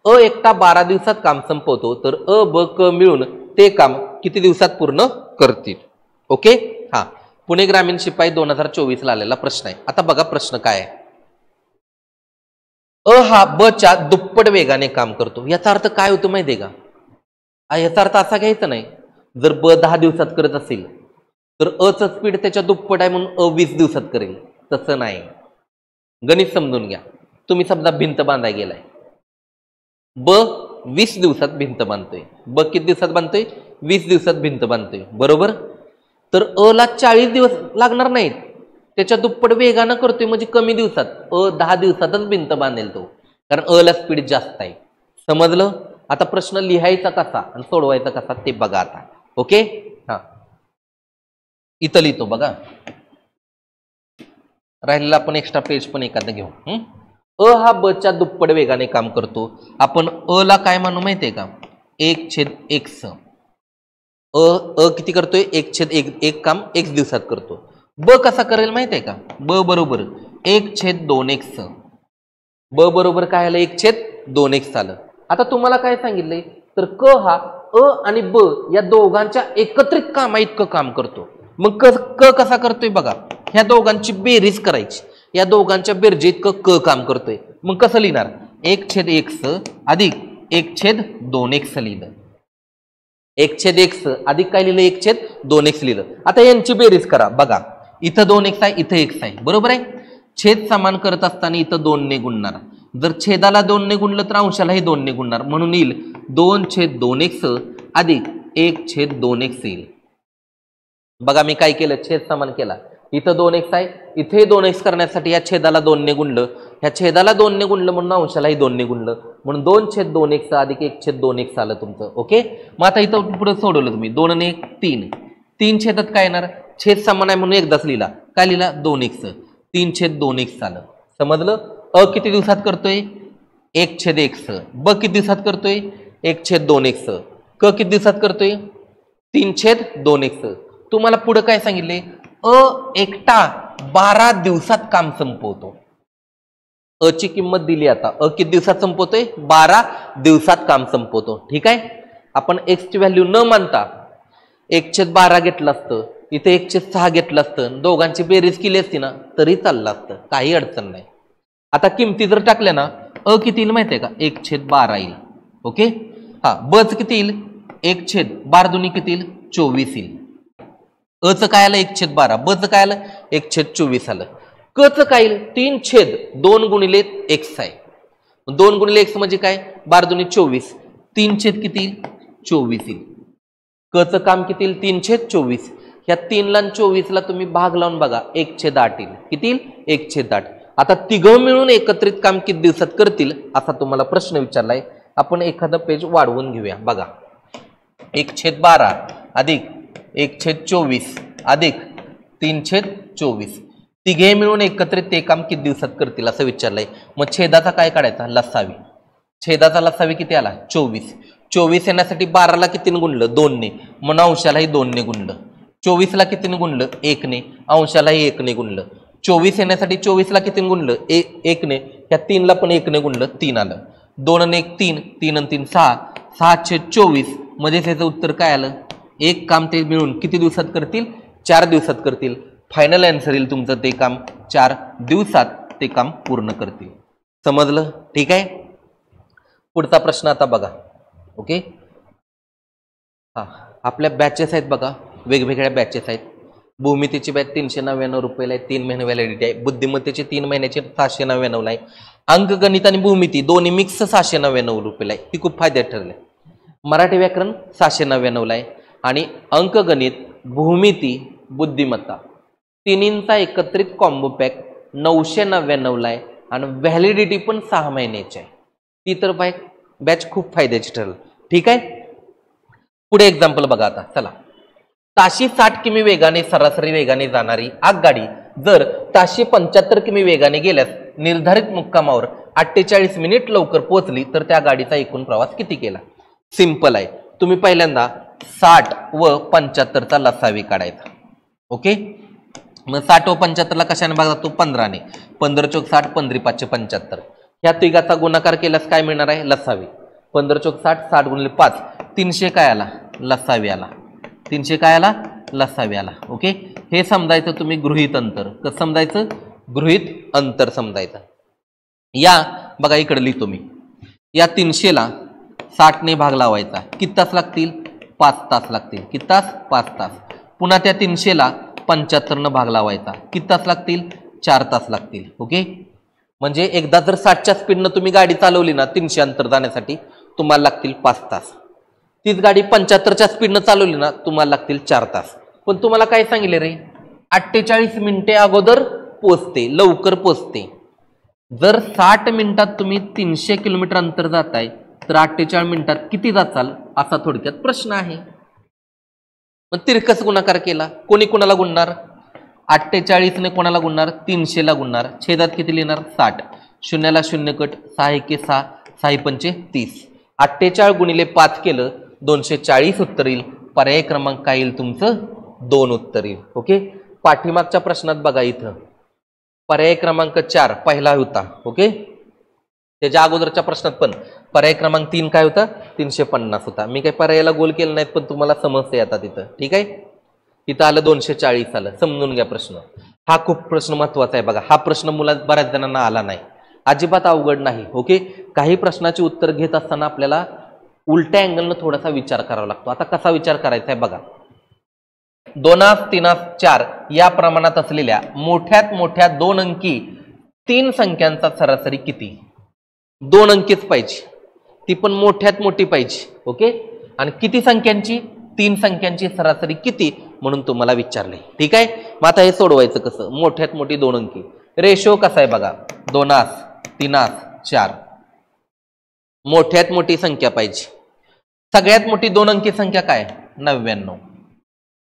अ एकटा 12 दिवसात काम संपवतो तर अ ब क मिळून ते काम किती दिवसात पूर्ण करतील ओके हा पुणे ग्रामीण शिपाई 2024 ला आलेला प्रश्न आहे आता बघा प्रश्न काय आहे अ हा ब च्या दुप्पट वेगाने काम करतो याचा अर्थ काय होतो माहितीये का याचा अर्थ असा घ्यायचा नाही जर ब 10 दिवसात करत असेल तर अ चं स्पीड त्याच्या दुप्पट आहे म्हणून अ 20 दिवसात करेल तसं नाही गणित समजून घ्या तुम्ही समजा भिंत बांधाय गेलाय ब 20 दिवसात भिंत बांधतोय ब किती दिवसात बांधतोय 20 दिवसात भिंत बांधतोय बरोबर तर अ ला 40 दिवस लागणार नाहीत त्याच्या दुप्पट वेगानं करतोय म्हणजे कमी दिवसात अ 10 दिवसातच भिंत बांधेल तो कारण अ ला स्पीड जास्त आहे समजलं आता प्रश्न लिहायचा कसा आणि सोडवायचा कसा ते बघा आता ओके हा इथं लिहितो बघा राहिलेला आपण एक्स्ट्रा पेज पण एखादं घेऊ अ हा ब च्या दुप्पट वेगाने काम करतो आपण अ ला काय म्हणू माहितीये का 1/x अ किती करतोय 1/1 काम 1 दिवसात करतो ब कसा करेल माहितीये का ब बरोबर 1/2x ब बरोबर काय आलं 1/2x आलं आता तुम्हाला काय सांगितलंय तर क हा अ आणि ब या दोघांच्या एकत्रित कामा इतकं काम करतो मग क कसा करतोय बघा ह्या दोघांची बेरीज करायची या दोघांच्या बेरजे इतकं क काम करतोय मग कसं लिहिणार 1/x अधिक 1/2x लिहिलं 1/x अधिक काय लिहिलं 1/2x लिहिलं आता यांची बेरीज करा बघा इथं 2x आहे इथं x आहे बरोबर आहे छेद समान करत असताना इथं 2 ने गुणणार जर छेदाला 2 ने गुणलं तर अंशालाही 2 ने गुणणार म्हणून येईल 2/2x अधिक 1/2x येईल बघा मी काय केलं छेद समान केला इथं 2x आहे इथे 2x करण्यासाठी या छेदाला 2 ने गुणलं ह्या छेदाला 2 ने गुणलं म्हणून अंशालाही 2 ने गुणलं म्हणून 2/2x अधिक 1/2x आलं तुमचं ओके मग आता इथं पुढे सोडवलं तुम्ही 2 ने 3 3 छेदात काय येणार छेद समान आहे म्हणून एकदाच लिहिला काय लिहिला 2x 3/2x आलं समजलं अ किती दिवसात करतोय 1/x ब किती दिवसात करतोय 1/2x क किती दिवसात करतोय 3/2x तुम्हाला पुढे काय सांगितले अ एकटा 12 दिवसात काम संपवतो अ ची किंमत दिली आता अ किती दिवसात संपवतोय 12 दिवसात काम संपवतो ठीक आहे आपण x ची व्हॅल्यू न मानता 1/12 घेतलं असतं इथे 1/6 घेतलं असतं दोघांची बेरीज केली असती ना तरी चाललं असतं काही अडचण नाही आता किमती जर टाकल्या ना अ किती येईल माहितीये का 1/12 येईल ओके हा ब च किती येईल 1/12 दुनी किती येईल 24 येईल अ च काय आलं 1/12 ब च काय आलं 1/24 आलं क च काय येईल 3/2 गुणिले x आहे 2 गुणिले x म्हणजे काय 12 दुनी 24 3 किती येईल 24 येईल क च काम किती येईल 3/24 ह्या 3 ला 24 ला तुम्ही भाग लावून बघा 1/8 येईल किती येईल 1/8 आता तिघं मिळून एकत्रित काम किती दिवसात करतील असा तुम्हाला प्रश्न विचारलाय आपण एखादं पेज वाढवून घेऊया बघा 1/12 अधिक 1/24 अधिक 3/24 तिघे मिळून एकत्रित ते काम किती दिवसात करतील असं विचारलंय मग छेदाचा काय काढायचा लसावी छेदाचा लसावी किती आला 24 24 येण्यासाठी 12ला कितीने गुणलं 2ने, म्हणून अंशालाही 2ने गुणलं. 24ला कितीने गुणलं 1ने, अंशालाही 1ने गुणलं. 24 येण्यासाठी 24ला कितीने गुणलं 1ने, ह्या 3ला पण 1ने गुणलं 3 आलं. 2 आणि 1 3, 3 आणि 3 6, 6/24 मध्ये त्याचं उत्तर काय आलं. एक काम ते मिळून किती दिवसात करतील 4 दिवसात करतील. फायनल आन्सर येईल तुमचं ते काम 4 दिवसात ते काम पूर्ण करतील. समजलं? ठीक आहे. पुढचा प्रश्न आता बघा. ओके, हा आपल्या बॅचेस आहेत बघा, वेगवेगळ्या बॅचेस आहेत. भूमितीची बॅच 399 रुपयाला आहे, 3 महिने व्हॅलिडिटी आहे. बुद्धिमत्तेची 3 महिन्याची 699 आहे. अंकगणित आणि भूमिती दोन्ही मिक्स 699 रुपयाला आहे. ही खूप फायद्यात ठरले. मराठी व्याकरण 699 आहे आणि अंकगणित, भूमिती, बुद्धिमत्ता तिन्हींचा एकत्रित कॉम्बो पॅक 999 आहे आणि व्हॅलिडिटी पण 6 महिन्याची आहे. ती तर बॅच खूप फायद्याची ठरेल. ठीक आहे. पुढे एक्झाम्पल बघा आता. चला, ताशी 60 किमी वेगाने सरासरी वेगाने जाणारी आगगाडी जर ताशी 75 किमी वेगाने गेल्यास निर्धारित मुक्कामावर 48 मिनिट लवकर पोहोचली तर त्या गाडीचा एकूण प्रवास किती केला. सिंपल आहे. तुम्ही पहिल्यांदा 60 व 75चा लसावी काढायचा. ओके, मग 60 व 75ला कशाने भाग जातो 15ने. 15 चौक 60, 15 5 75. ह्या तिघाचा गुणाकार केल्यास काय मिळणार आहे लसावी. 15 चौक 60, 60 गुणिले 5, 300 काय आला लसावी आला. 300 काय आला लसावी आला. ओके, हे समजायचं तुम्ही गृहीत अंतर. कसं समजायचं गृहीत अंतर समजायचं. या बघा इकडे लिहितो मी. या 300ला 60ने भाग लावायचा. किती तास लागतील 5 तास लागतील. किती तास 5 तास. पुन्हा त्या 300ला 75 भाग लावायचा. किती तास लागतील 4 तास लागतील. ओके, म्हणजे एकदा जर 60च्या स्पीडनं तुम्ही गाडी चालवली ना 300 अंतर जाण्यासाठी तुम्हाला लागतील 5 तास. तीच गाडी 75च्या स्पीडनं चालवली ना तुम्हाला लागतील 4 तास. पण तुम्हाला काय सांगितले रे 48 मिनिटे अगोदर पोचते, लवकर पोचते. जर 60 मिनिटात तुम्ही 300 किलोमीटर अंतर जाताय तर 48 मिनिटात किती जाचाल असा थोडक्यात प्रश्न आहे. मग तिरकस गुणाकार केला. कोणी कोणाला गुणणार 48ने कोणाला गुणणार 300ला गुणणार. छेदात किती लिहिणार 60. शून्याला शून्य कट 6 1 6, 6 5 30. 48 गुणिले 5 केलं 240 उत्तर येईल. पर्याय क्रमांक काय येईल तुमचं 2 उत्तर येईल. ओके, पाठीमागच्या प्रश्नात बघा इथं पर्याय क्रमांक 4 पहिला होता. ओके, त्याच्या अगोदरच्या प्रश्नात पण पर्याय क्रमांक 3 काय होता 350 होता. मी काही पर्यायाला गोल केलं नाहीत पण तुम्हाला समजते आता तिथं. ठीक आहे, इथं आलं 240 आलं. समजून घ्या प्रश्न. हा खूप प्रश्न महत्वाचा आहे बघा. हा प्रश्न मुलात बऱ्याच जणांना आला नाही. अजिबात अवघड नाही. ओके, काही प्रश्नाचे उत्तर घेत असताना आपल्याला उलट्या अँगलनं थोडासा विचार करावा लागतो. आता कसा विचार करायचा आहे बघा. 2 3 4 या प्रमाणात असलेल्या मोठ्यात मोठ्या 2 अंकी 3 संख्यांचा सरासरी किती. 2 अंकीच पाहिजे, ती पण मोठ्यात मोठी पाहिजे. ओके, आणि किती संख्यांची 3 संख्यांची सरासरी किती म्हणून तुम्हाला विचारले. ठीक आहे, मग आता हे सोडवायचं कसं. मोठ्यात मोठी 2 अंकी रेशो कसा आहे बघा. 2 3 4 मोठ्यात मोठी संख्या पाहिजे. सगळ्यात मोठी 2 अंकी संख्या काय 99.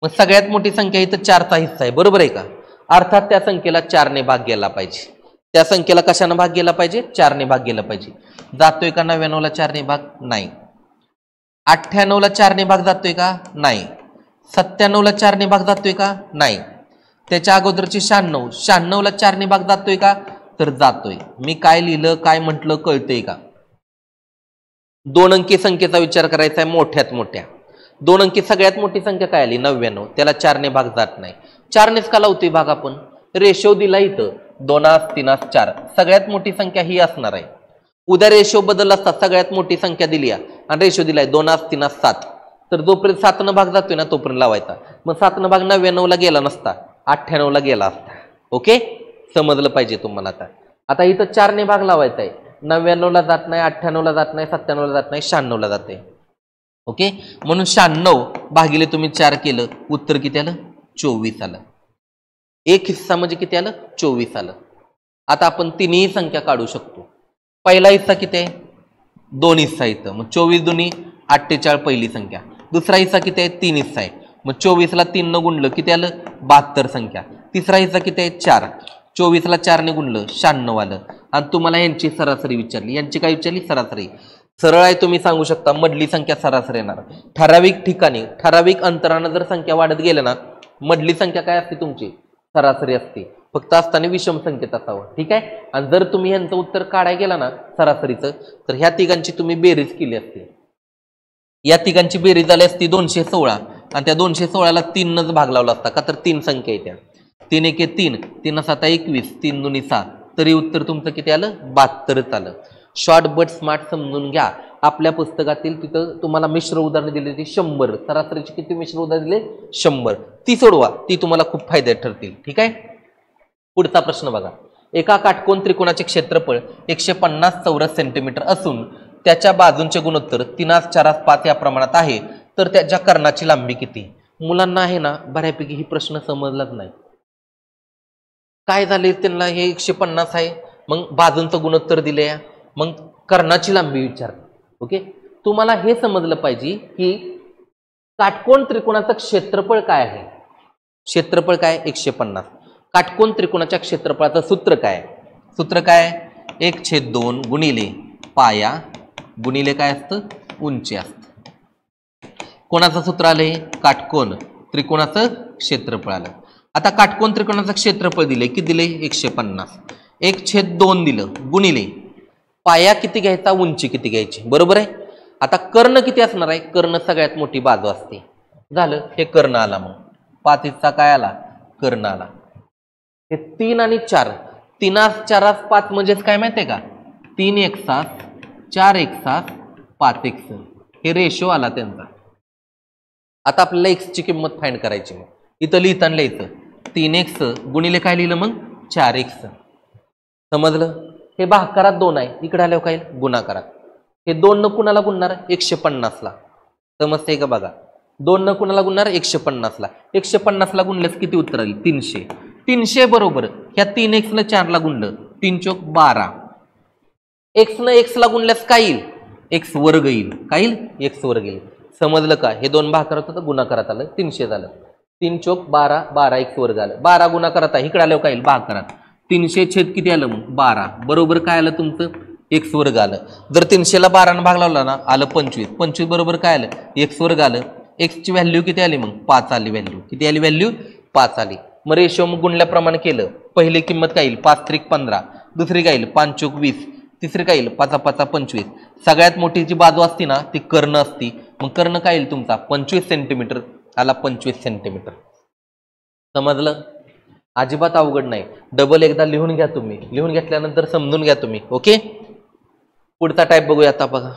मग सगळ्यात मोठी संख्या इथं 4चा हिस्सा आहे बरोबर आहे का. अर्थात त्या संख्येला 4ने भाग गेला पाहिजे. त्या संख्येला कशाने भाग गेला पाहिजे 4ने भाग गेला पाहिजे. जातोय का 99ला 4ने भाग नाही. 98ला 4ने भाग जातोय का नाही. 97ला 4ने भाग जातोय का नाही. त्याच्या अगोदरची 96ला 4ने भाग जातोय का तर जातोय. मी काय लिहिलं काय म्हटलं कळतंय का. 2 अंकी संख्येचा विचार करायचा आहे मोठ्यात मोठ्या. 2 अंकी सगळ्यात मोठी संख्या काय आली 99. त्याला 4ने भाग जात नाही. 4नेच का लावतोय भाग आपण. रेशो दिला इथं 2 3 4. सगळ्यात मोठी संख्या ही असणार आहे. उद्या रेशो बदल असता सगळ्यात मोठी संख्या दिली आणि रेशो दिलाय 2 3 7. तर जोपर्यंत 7 भाग जातोय ना तोपर्यंत लावायचा. मग 7 भाग 99ला गेला नसता 98ला गेला असता. ओके, समजलं पाहिजे तुम्हाला. आता इथं 4ने भाग लावायचा आहे. 99ला जात नाही, 98ला जात नाही, 97ला जात नाही, 96ला जाते. ओके, म्हणून 96 भागिले तुम्ही 4 केलं उत्तर किती आलं 24 आलं. एक हिस्सा म्हणजे किती आलं 24 आलं. आता आपण तिन्ही संख्या काढू शकतो. पहिला हिस्सा किती आहे 2 हिस्सा इथं. मग 24 दुनी 48 पहिली संख्या. दुसरा हिस्सा किती आहे 3 हिस्सा आहे. मग 24ला 3 न गुणलं किती आलं 72 संख्या. तिसरा हिस्सा किती आहे 4. 24ला 4ने गुणलं 96 आलं. आणि तुम्हाला यांची सरासरी विचारली. यांची काय विचारली सरासरी. सरळ आहे, तुम्ही सांगू शकता मधली संख्या सरासरी येणार. ठराविक ठिकाणी ठराविक अंतरानं जर संख्या वाढत गेल्या ना, मधली संख्या काय असते तुमची, सरासरी असते. फक्त असताना विषम संख्येत असावं. ठीक आहे. आणि जर तुम्ही यांचं उत्तर काढायला गेला ना सरासरीचं, तर ह्या तिघांची तुम्ही बेरीज केली असते. या तिघांची बेरीज झाली असती 216 आणि त्या 216ला 3नच भाग लावला असता का, तर 3 संख्या येत्या. 3 एके 3, 3 7 21, 3 2 6, तरी उत्तर तुमचं किती आलं, 72च आलं. शॉर्ट बट स्मार्ट समजून घ्या. आपल्या पुस्तकातील तिथं तुम्हाला मिश्र उदाहरणं दिली ती 100, सरासरीची किती मिश्र उदाहरण दिले 100. ती सोडवा, ती तुम्हाला खूप फायद्यात ठरतील. ठीक आहे. पुढचा प्रश्न बघा. एका काटकोन त्रिकोणाचे क्षेत्रफळ 150 चौरस सेंटीमीटर असून त्याच्या बाजूंचे गुणोत्तर 3:4:5 या प्रमाणात आहे, तर त्याच्या कर्णाची लांबी किती. मुलांना आहे ना बऱ्यापैकी ही प्रश्न समजलाच नाही. काय झाले त्यांना, हे 150 आहे, मग बाजूंचं गुणोत्तर दिले, मग कर्णाची लांबी विचार. ओके. तुम्हाला हे समजलं पाहिजे की काटकोन त्रिकोणाचं क्षेत्रफळ काय आहे. क्षेत्रफळ काय 150. काटकोन त्रिकोणाच्या क्षेत्रफळाचं सूत्र काय, सूत्र काय 1/2 गुणिले पाया गुणिले काय असतं, उंची असतं. कोणाचं सूत्र आलंय, काटकोन त्रिकोणाचं क्षेत्रफळ आलं. आता काटकोन त्रिकोणाचं क्षेत्रफळ दिले, किती दिले 150, 1/2 दिलं गुणिले पाया किती घ्यायचा, उंची किती घ्यायची, बरोबर आहे. आता कर्ण किती असणार आहे, कर्ण सगळ्यात मोठी बाजू असते. झालं, हे कर्ण आला. मग 5 काय आला, कर्ण आला. हे 3 आणि 4, 3:4:5 म्हणजेच काय माहितीये का, 3 1 4 1 5 1, हे रेशो आला त्यांचा. आता आपल्याला x ची किंमत फाइंड करायची. मग इथं लिहिताना लिहायचं 3x गुणिले काय लिहिलं मग 4x. समजलं. हे भागाकारात 2 आहे, इकडे आल्यावर काय गुणाकारात. हे 2 न कुणाला गुणणार, 150ला. समजते का बघा, 2 न कुणाला गुणणार 150ला. 150ला गुणल्यास किती उत्तर आली, 300. 300 बरोबर ह्या 3x न 4 ला गुणलं 3 चोक 12. x न x ला गुणल्यास काय येईल, x वर्ग येईल. काय येईल, x वर्ग येईल. समजलं का. हे 2 भागाकारात होतं, गुणाकारात आलं, 300 झालं. 3 चोक 12, 12 x वर्ग आलं. 12 गुणाकारात आहे, इकडे आल्यावर काय येईल भागाकारात. 300 छेद किती आलं मग 12, बरोबर काय आलं तुमचं x वर्ग आलं. जर 300ला 12 ने भाग लावला ना, आलं 25. 25 बरोबर काय आलं, x वर्ग आलं. x ची व्हॅल्यू किती आली मग 5 आली. व्हॅल्यू किती आली, व्हॅल्यू 5 आली. मग रेशो मग गुणल्याप्रमाणे केलं. पहिली किंमत काय येईल 5 त्रिक 15, दुसरी काय येईल 5 चोक 20, तिसरी काय येईल 5 5 25. सगळ्यात मोठी जी बाजू असती ना ती कर्ण असती. मग कर्ण काय येईल तुमचा 25 सेंटीमीटर आला. 25 सेंटीमीटर. समजलं. अजिबात अवघड नाही. डबल एकदा लिहून घ्या तुम्ही, लिहून घेतल्यानंतर समजून घ्या तुम्ही. ओके. पुढचा टाईप बघूया आता बघा.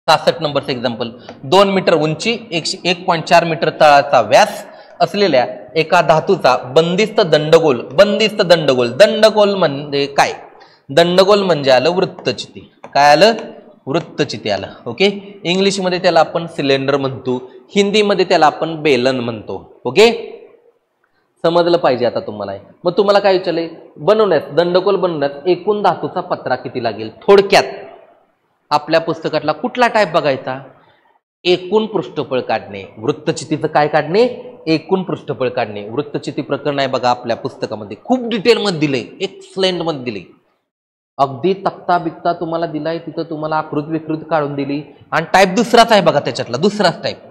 66 नंबरचं एक्झाम्पल. 2 मीटर उंची 1.4 मीटर तळाचा व्यास असलेल्या एका धातूचा बंदिस्त दंडगोल. बंदिस्त दंडगोल, दंडगोल म्हणजे काय, दंडगोल म्हणजे आलं वृत्तचिती. काय आलं, वृत्तचिती आलं. ओके. इंग्लिशमध्ये त्याला आपण सिलेंडर म्हणतो, हिंदीमध्ये त्याला आपण बेलन म्हणतो. ओके. समजलं पाहिजे आता तुम्हाला. मग तुम्हाला काय विचारले, बनवण्यास दंडगोल बनवण्यास एकूण धातूचा पत्रा किती लागेल. थोडक्यात आपल्या पुस्तकातला कुठला टाईप बघायचा, एकूण पृष्ठफळ काढणे. वृत्तचितीचं काय काढणे, एकूण पृष्ठफळ काढणे. वृत्तचिती प्रकरण आहे बघा आपल्या पुस्तकामध्ये, खूप डिटेलमध्ये दिले, एक्सलेंट मध्ये दिले. अगदी तक्ता बिक्ता तुम्हाला दिलाय, तिथं तुम्हाला आकृती विकृती काढून दिली. आणि टाईप दुसराच आहे बघा, त्याच्यातला दुसराच टाईप.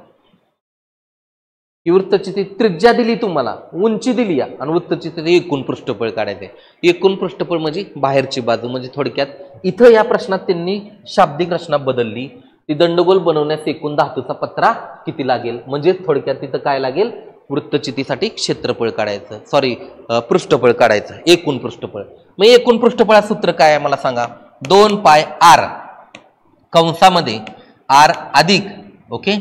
वृत्तचिती त्रिज्या दिली तुम्हाला, उंची दिली आणि वृत्तचिती एकूण पृष्ठफळ काढायचे. एकूण पृष्ठफळ म्हणजे बाहेरची बाजू. म्हणजे थोडक्यात इथं या प्रश्नात त्यांनी शाब्दिक रचना बदलली. ती दंडगोल बनवण्यास एकूण धातूचा पत्रा किती लागेल. म्हणजे थोडक्यात तिथं काय लागेल, वृत्तचितीसाठी क्षेत्रफळ काढायचं, सॉरी पृष्ठफळ काढायचं, एकूण पृष्ठफळ. मग एकूण पृष्ठफळाचं सूत्र काय आहे मला सांगा. 2 पाय r कंसामध्ये r अधिक ओके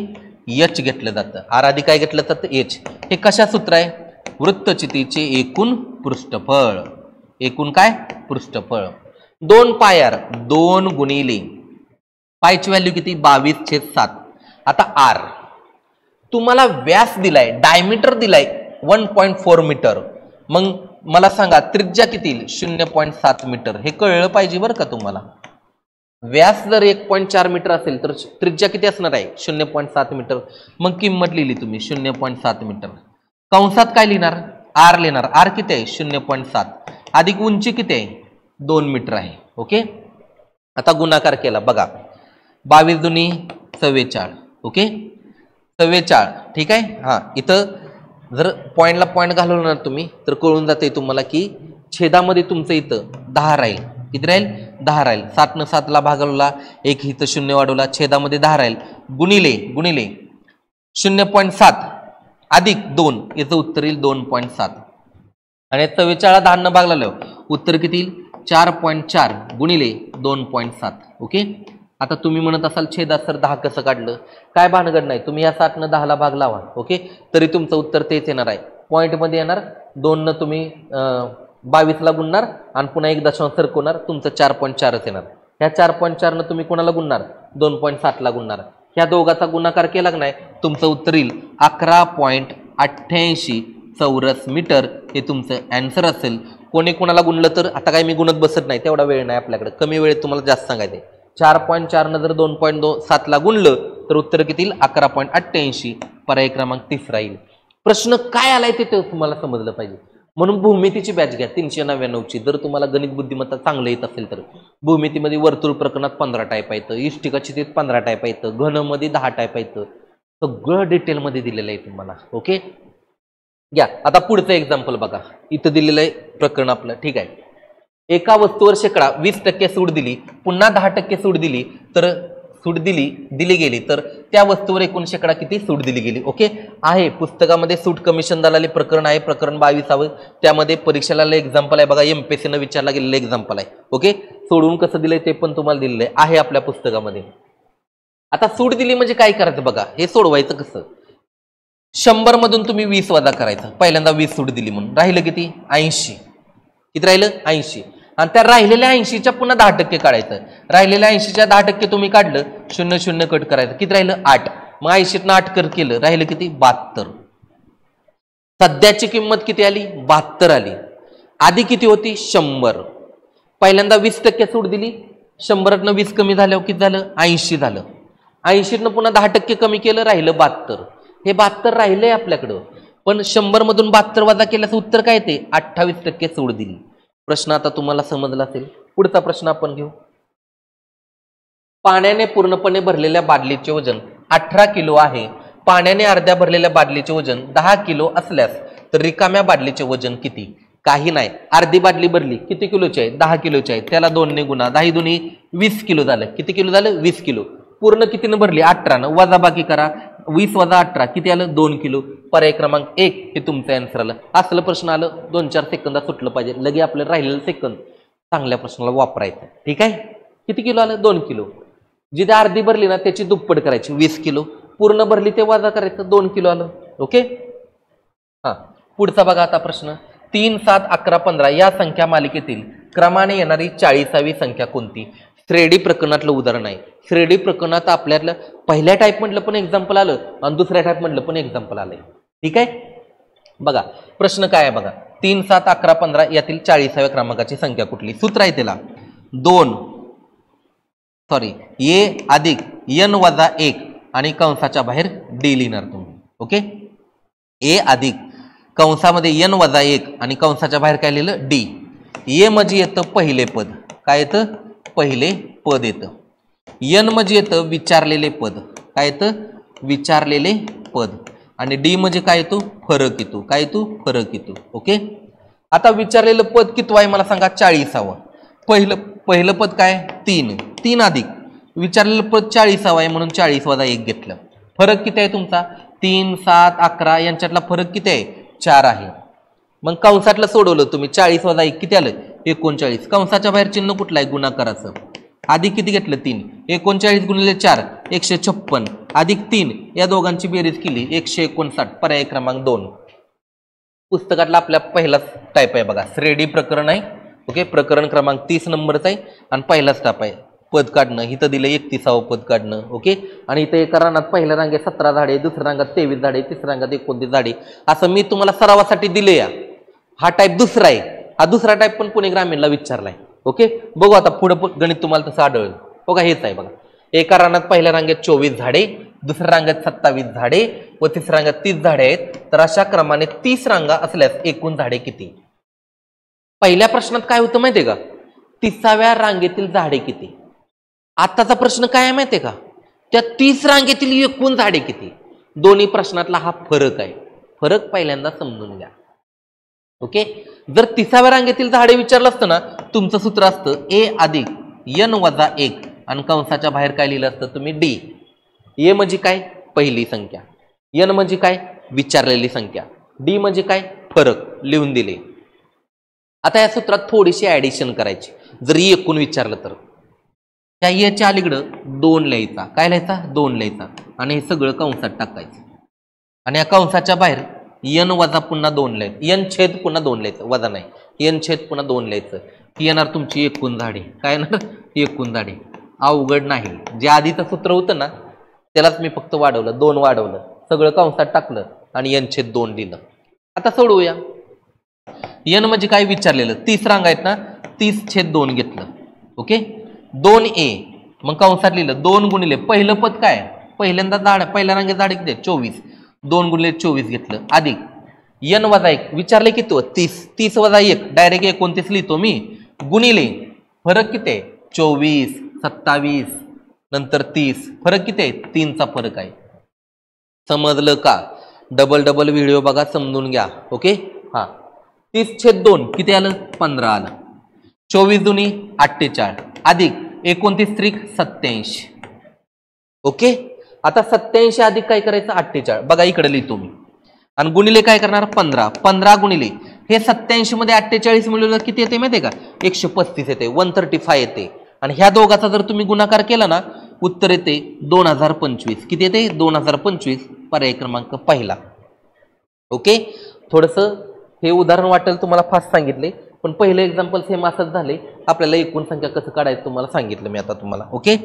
h घेतलं जातं. r अधिक काय घेतलं जातं, h. हे कशा सूत्र आहे, वृत्तचितीचे एकूण पृष्ठफळ. एकूण काय पृष्ठफळ. 2 पाय r 2 गुणिले पायची व्हॅल्यू किती 22/7. आता r तुम्हाला व्यास दिलाय, डायमीटर दिलाय 1.4 मीटर. मग मला सांगा त्रिज्या किती 0.7 मीटर. हे कळलं पाहिजे बरं का तुम्हाला. व्यास जर 1.4 मीटर असेल तर त्रिज्या किती असणार आहे 0.7 मीटर. मग किंमत लिहिली तुम्ही 0.7 मीटर. कंसात काय लिहिणार, आर लिहिणार. आर किती आहे 0.7 अधिक उंची किती आहे 2 मीटर आहे. ओके. आता गुणाकार केला बघा, 22 दुनी 44, ओके 44, ठीक आहे. हा, इथं जर पॉईंटला पॉईंट घालवणार तुम्ही तर कळून जाते तुम्हाला की छेदामध्ये तुमचं इथं 10 राहील. किती राहील? 10 राहील. 7 न 7 ला भागवला, एक इथं 0 वाढवला, छेदामध्ये 10 राहील. गुणिले 0.7 अधिक 2, याचं उत्तर येईल 2.7. आणि 44 10 न भागला उत्तर किती येईल? 4.4 गुणिले 2.7. ओके. आता तुम्ही म्हणत असाल छेदात सर 10 कसं काढलं? काय भानगड नाही, तुम्ही या 7 न 10 ला भाग लावा. ओके, तरी तुमचं उत्तर तेच येणार आहे. पॉईंट मध्ये येणार, 2 न तुम्ही 22 ला गुणणार आणि पुन्हा 1 दशांश सरकवणार, तुमचं 4.4च येणार. ह्या 4.4 न तुम्ही कोणाला गुणणार? 2.7 ला गुणणार. ह्या दोघाचा गुणाकार केला नाही, तुमचं उत्तर येईल 11.88 चौरस मीटर. हे तुमचं अँसर असेल. कोणी कोणाला गुणलं तर आता काय मी गुणत बसत नाही, तेवढा वेळ नाही आपल्याकडे, कमी वेळेत तुम्हाला जास्त सांगायचे. 4.4 न जर 2.7 ला गुणलं तर उत्तर किती येईल? 11.88. पर्याय क्रमांक 3 राहील. प्रश्न काय आलाय ते तुम्हाला समजलं पाहिजे, म्हणून भूमितीची बॅच घ्या 399ची. जर तुम्हाला गणित बुद्धिमत्ता चांगलं येत असेल तर. भूमितीमध्ये वर्तुळ प्रकरणात 15 टाईप आहेत, इष्टिकाचितीत 15 टाईप आहेत, घनमध्ये 10 टाईप आहेत, सगळं डिटेलमध्ये दिलेलं आहे तुम्हाला. ओके, घ्या. आता पुढचं एक्झाम्पल बघा, इथं दिलेलं आहे प्रकरण आपलं, ठीक आहे. एका वस्तूवर शेकडा 20% सूट दिली, पुन्हा 10% सूट दिली तर दिली गेली तर त्या वस्तूवर एकूण शेकडा किती सूट दिली गेली? ओके आहे. पुस्तकामध्ये सूट कमिशन दलाली प्रकरण आहे, प्रकरण 22. त्यामध्ये परीक्षेला एक्झाम्पल आहे बघा, एमपीएससीनं विचारला गेलेलं एक्झाम्पल आहे. ओके, सोडवून कसं दिलंय ते पण तुम्हाला दिलेलं आहे आपल्या पुस्तकामध्ये. आता सूट दिली म्हणजे काय करायचं बघा, हे सोडवायचं कसं? 100 मधून तुम्ही 20 वजा करायचं. पहिल्यांदा 20 सूट दिली म्हणून राहिलं किती? 80. किती राहिलं? 80. आणि त्या राहिलेल्या 80च्या पुन्हा 10% काढायचं. राहिलेल्या 80च्या 10% तुम्ही काढलं, 0 कट करायचं. किती राहिलं? 8. मग 80 8 कर केलं, राहिलं किती? 72. सध्याची किंमत किती आली? 72 आली. आधी किती होती? 100. पहिल्यांदा 20% सूट दिली, 100 20 कमी झाल्यावर किती झालं? 80 झालं. 80 पुन्हा 10% कमी केलं, राहिलं 72. हे 72 राहिलंय आपल्याकडं, पण 100 मधून 72 वजा केल्याचं उत्तर काय ते? 28% सूट दिली. प्रश्न आता तुम्हाला समजला असेल. पुढचा प्रश्न आपण घेऊ. पाण्याने पूर्णपणे भरलेल्या बादलीचे वजन 18 किलो आहे. पाण्याने अर्ध्या भरलेल्या बादलीचे वजन 10 किलो असल्यास तर रिकाम्या बादलीचे वजन किती? काही नाही, अर्धी बादली भरली, किती किलोची आहे? 10 किलोची आहे. त्याला 2 ने गुणा, 10 दुनी 20 किलो झालं. किती किलो झालं? 20 किलो. पूर्ण कितीनं भरली? 18 न. वजा बाकी करा, 20 वजा 18 किती आलं? 2 किलो. पर्याय क्रमांक 1 हे तुमचं आन्सर आलं. असलं प्रश्न आलं 2-4 सेकंदात सुटलं पाहिजे, लगे आपल्याला राहिलेलं सेकंद चांगल्या प्रश्नाला वापरायचं. ठीक आहे. किती किलो आलं? 2 किलो. जिथे अर्धी भरली ना त्याची दुप्पट करायची, 20 किलो. पूर्ण भरली ते वजा करायचं, 2 किलो आलं. ओके. हा, पुढचा बघा आता प्रश्न. 3, 7, 11, 15 या संख्या मालिकेतील क्रमाने येणारी 40वी संख्या कोणती? श्रेणी प्रकरणातलं उदाहरण आहे. श्रेणी प्रकरणात आपल्याला पहिल्या टाईप म्हटलं पण एक्झाम्पल आलं आणि दुसऱ्या टाईप म्हटलं पण एक्झाम्पल आलंय. ठीक आहे. बघा प्रश्न काय आहे बघा. 3, 7, 11, 15 यातील 40व्या क्रमांकाची संख्या कुठली? सूत्र आहे त्याला ए अधिक n वजा 1 आणि कंसाच्या बाहेर डी लिहिणार तुम्ही. ओके, ए अधिक कंसामध्ये n वजा 1 आणि कंसाच्या बाहेर काय लिहिलं? डी. ए म्हणजे येतं पहिले पद. काय येतं? पहिले पद येतं. n म्हणजे येतं विचारलेले पद. काय येतं? विचारलेले पद. आणि डी म्हणजे काय येतो? फरक येतो. काय येतो? फरक येतो. ओके. आता विचारलेलं पद किती आहे मला सांगा? 40वा. पहिलं पद काय? 3 अधिक विचारलेलं पद 40वा आहे म्हणून 40 वजा 1 घेतलं. फरक किती आहे तुमचा? 3, 7, 11 यांच्यातला फरक किती आहे? 4 आहे. मग कंसातलं सोडवलं तुम्ही, 40 वजा 1 किती आलं? 39. कंसाच्या बाहेर चिन्ह कुठलं आहे? गुणाकाराचं. अधिक किती घेतलं? 3. 39 गुणिले 4 156 अधिक 3 या दोघांची बेरीज केली 159. पर्याय क्रमांक 2. पुस्तकातला आपल्या पहिलाच टाईप आहे बघा, श्रेणी प्रकरण आहे. ओके, प्रकरण क्रमांक 30 नंबरचा आहे आणि पहिलाच टाईप आहे पद काढणं. इथं दिलं 31वं पद काढणं. ओके, आणि इथं एका रांगात पहिल्या रांगेत 17 झाडे, दुसऱ्या रांगात 23 झाडे, तिसऱ्या रांगात 29 झाडे, असं मी तुम्हाला सरावासाठी दिले. या हा टाईप दुसरा आहे. हा दुसरा टाईप पण पुणे ग्रामीणला विचारलाय. ओके, बघू आता पुढे गणित तुम्हाला तसं आढळेल. बघा हेच आहे बघा. एका रांगात पहिल्या रांगेत 24 झाडे, दुसऱ्या रांगात 27 झाडे व तिसऱ्या रांगात 30 झाडे आहेत. तर अशा क्रमाने 30 रांगा असल्यास एकूण झाडे किती? पहिल्या प्रश्नात काय होतं माहितीये का? 30व्या रांगेतील झाडे किती? आताचा प्रश्न काय आहे माहितीये का, त्या 30 रांगेतील एकूण झाडे किती, दोन्ही प्रश्नातला हा फरक आहे. फरक पहिल्यांदा समजून घ्या. ओके, जर 30व्या रांगेतील झाडे विचारलं असतं ना, तुमचं सूत्र असतं ए अधिक n वजा 1 आणि कंसाच्या बाहेर काय लिहिलं असतं तुम्ही डी. ए म्हणजे काय, पहिली संख्या, n म्हणजे काय, विचारलेली संख्या, डी म्हणजे काय, फरक लिहून दिले. आता या सूत्रात थोडीशी ऍडिशन करायची. जरी एकूण विचारलं तर त्या याच्या अलीकडं 2 लिहायचा, काय लिहायचा, 2 लिहायचा आणि हे सगळं कंसात टाकायचं. आणि या कंसाच्या बाहेर n वजा पुन्हा 2 लिहायचं, n छेद पुन्हा 2 लिहायचं, वजा नाही, n छेद पुन्हा 2 लिहायचं. ही येणार तुमची एकूण झाडे. काय येणार, एकूण झाडे. अवघड नाही. जे आधीचं सूत्र होतं ना त्यालाच मी फक्त वाढवलं, 2 वाढवलं, सगळं कंसात टाकलं आणि n छेद 2 दिलं. आता सोडवूया. n म्हणजे काय विचारलेलं, 30 रांग आहेत ना, 30 छेद 2 घेतलं. ओके, 2a, मग कंसात लिहिलं 2 गुणिले पहिलं पद काय, पहिल्यांदा झाड, पहिल्या रांगेत झाड किती, 24, 2 गुणिले 24 घेतलं, अधिक n वजा 1 विचारले किती, 30, 30 वजा 1 डायरेक्ट 29 लिहितो मी, गुणिले फरक किती आहे, 24, 27 नंतर 30, फरक किती आहे, 3 चा फरक आहे. समजलं का, डबल डबल व्हिडिओ बघा, समजून घ्या. ओके, हा, 30 छेद 2 किती आलं, 15 आलं, 24 दुनी 48 अधिक 29 त्रिक 87. ओके, आता 87 अधिक काय करायचं, 48, बघा इकडे लिहितो मी, आणि गुणिले काय करणार, 15, 15 गुणिले हे 87 मध्ये 48 मिळवलं किती येते माहिती आहे का, 135 येते, 135 येते. आणि ह्या दोघाचा जर तुम्ही गुणाकार केला ना, उत्तर येते 2025. किती येते, 2025, पर्याय क्रमांक पहिला. ओके, थोडंसं हे उदाहरण वाटेल तुम्हाला फास्ट सांगितले, पण पहिले एक्झाम्पल सेम असंच झाले. आपल्याला एकूण संख्या कसं काढायचं तुम्हाला सांगितलं मी आता तुम्हाला. ओके,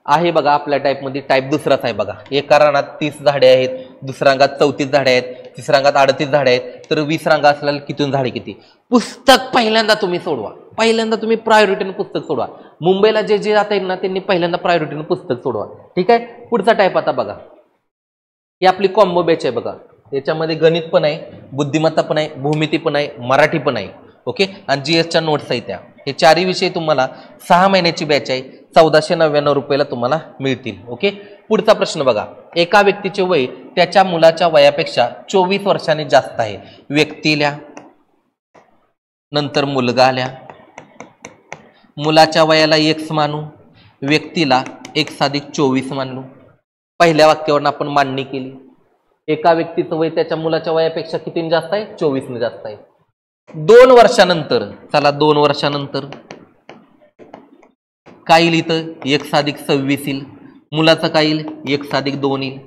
आहे बघा आपल्या टाईपमध्ये टाईप दुसराच आहे बघा. एका रांगात 30 झाडे आहेत, दुसऱ्या रांगात 34 झाडे आहेत, तिसऱ्या रांगात 38 झाडे आहेत, तर 20 रांगा असलेल्या किती झाडे किती. पुस्तक पहिल्यांदा तुम्ही सोडवा, पहिल्यांदा तुम्ही प्रायोरिटीनं पुस्तक सोडवा. मुंबईला जे जे जाता येईल ना त्यांनी पहिल्यांदा प्रायोरिटीनं पुस्तक सोडवा. ठीक आहे, पुढचा टाईप आता बघा, ही आपली कॉम्बो बॅच आहे बघा. याच्यामध्ये गणित पण आहे, बुद्धिमत्ता पण आहे, भूमिती पण आहे, मराठी पण आहे. ओके, आणि जीएसच्या नोट्स आहेत त्या. हे चारही विषय तुम्हाला 6 महिन्याची बॅच आहे, 1499 रुपयाला तुम्हाला मिळतील. ओके, पुढचा प्रश्न बघा, एका व्यक्तीचे वय त्याच्या मुलाच्या वयापेक्षा 24 वर्षांनी जास्त आहे. व्यक्तीला, नंतर मुलगा आल्या, मुलाच्या वयाला x मानू, व्यक्तीला x अधिक 24 मानू. पहिल्या वाक्यावरून आपण मांडणी केली. एका व्यक्तीचं वय त्याच्या मुलाच्या वयापेक्षा किती जास्त आहे, 24 ने जास्त आहे. 2 वर्षानंतर, चला 2 वर्षानंतर काय येईल इथं, x अधिक 26 येईल, मुलाचं काय येईल, x अधिक 2 येईल.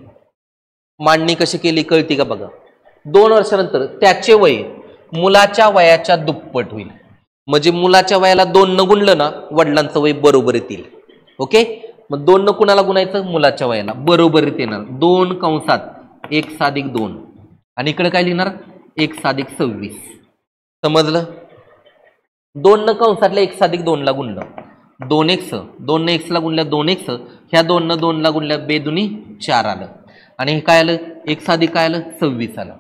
मांडणी कशी केली कळती का बघा. 2 वर्षानंतर त्याचे वय मुलाच्या वयाच्या दुप्पट होईल. म्हणजे मुलाच्या वयाला 2 न गुणलं ना, वडिलांचं वय बरोबर येतील. ओके, मग 2 न कुणाला गुणायचं, मुलाच्या वयाला, बरोबर येणार. 2 कंसात x अधिक 2 आणि इकडे काय लिहिणार, x अधिक 26. समजलं. 2 न कंसातल्या x अधिक 2 ला गुणलं, 2x, 2 ने x ला गुणल्या 2x, ह्या 2 न 2 ला गुणल्या बेदुनी 4 आलं, आणि हे काय आलं, x अधिक काय आलं, 26 आलं.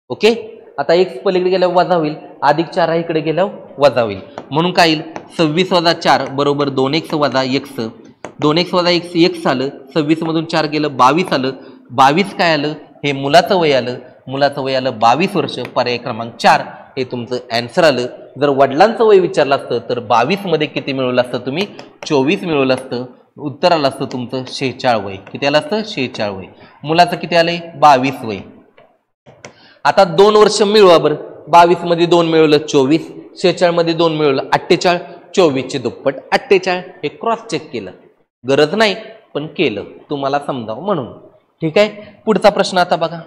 ओके, आता x पलीकडे गेल्यावर वजा होईल, अधिक 4 इकडे गेल्यावर वजा होईल, म्हणून काय येईल, 26 वजा 4 बरोबर 2x वजा x, 2x वजा x आलं, 26 मधून 4 गेलं 22 आलं, 22 काय आलं, हे मुलाचं वय आलं, मुलाचं वय आलं 22 वर्ष, पर्याय क्रमांक 4 हे तुमचं ॲन्सर आलं. जर वडिलांचं वय विचारलं असतं तर 22 मध्ये किती मिळवलं असतं तुम्ही, 24 मिळवलं असतं. उत्तर आलं असतं तुमचं 46 वय. किती आलं असतं, 46 वय. मुलाचं किती आलंय, 22 वय. आता 2 वर्ष मिळवा बरं. 22 मध्ये 2 मिळवलं 24, 46 मध्ये 2 मिळवलं 48, 24 चे दुप्पट 48. हे क्रॉस चेक केलं, गरज नाही पण केलं तुम्हाला समजावं म्हणून. ठीक आहे, पुढचा प्रश्न आता बघा.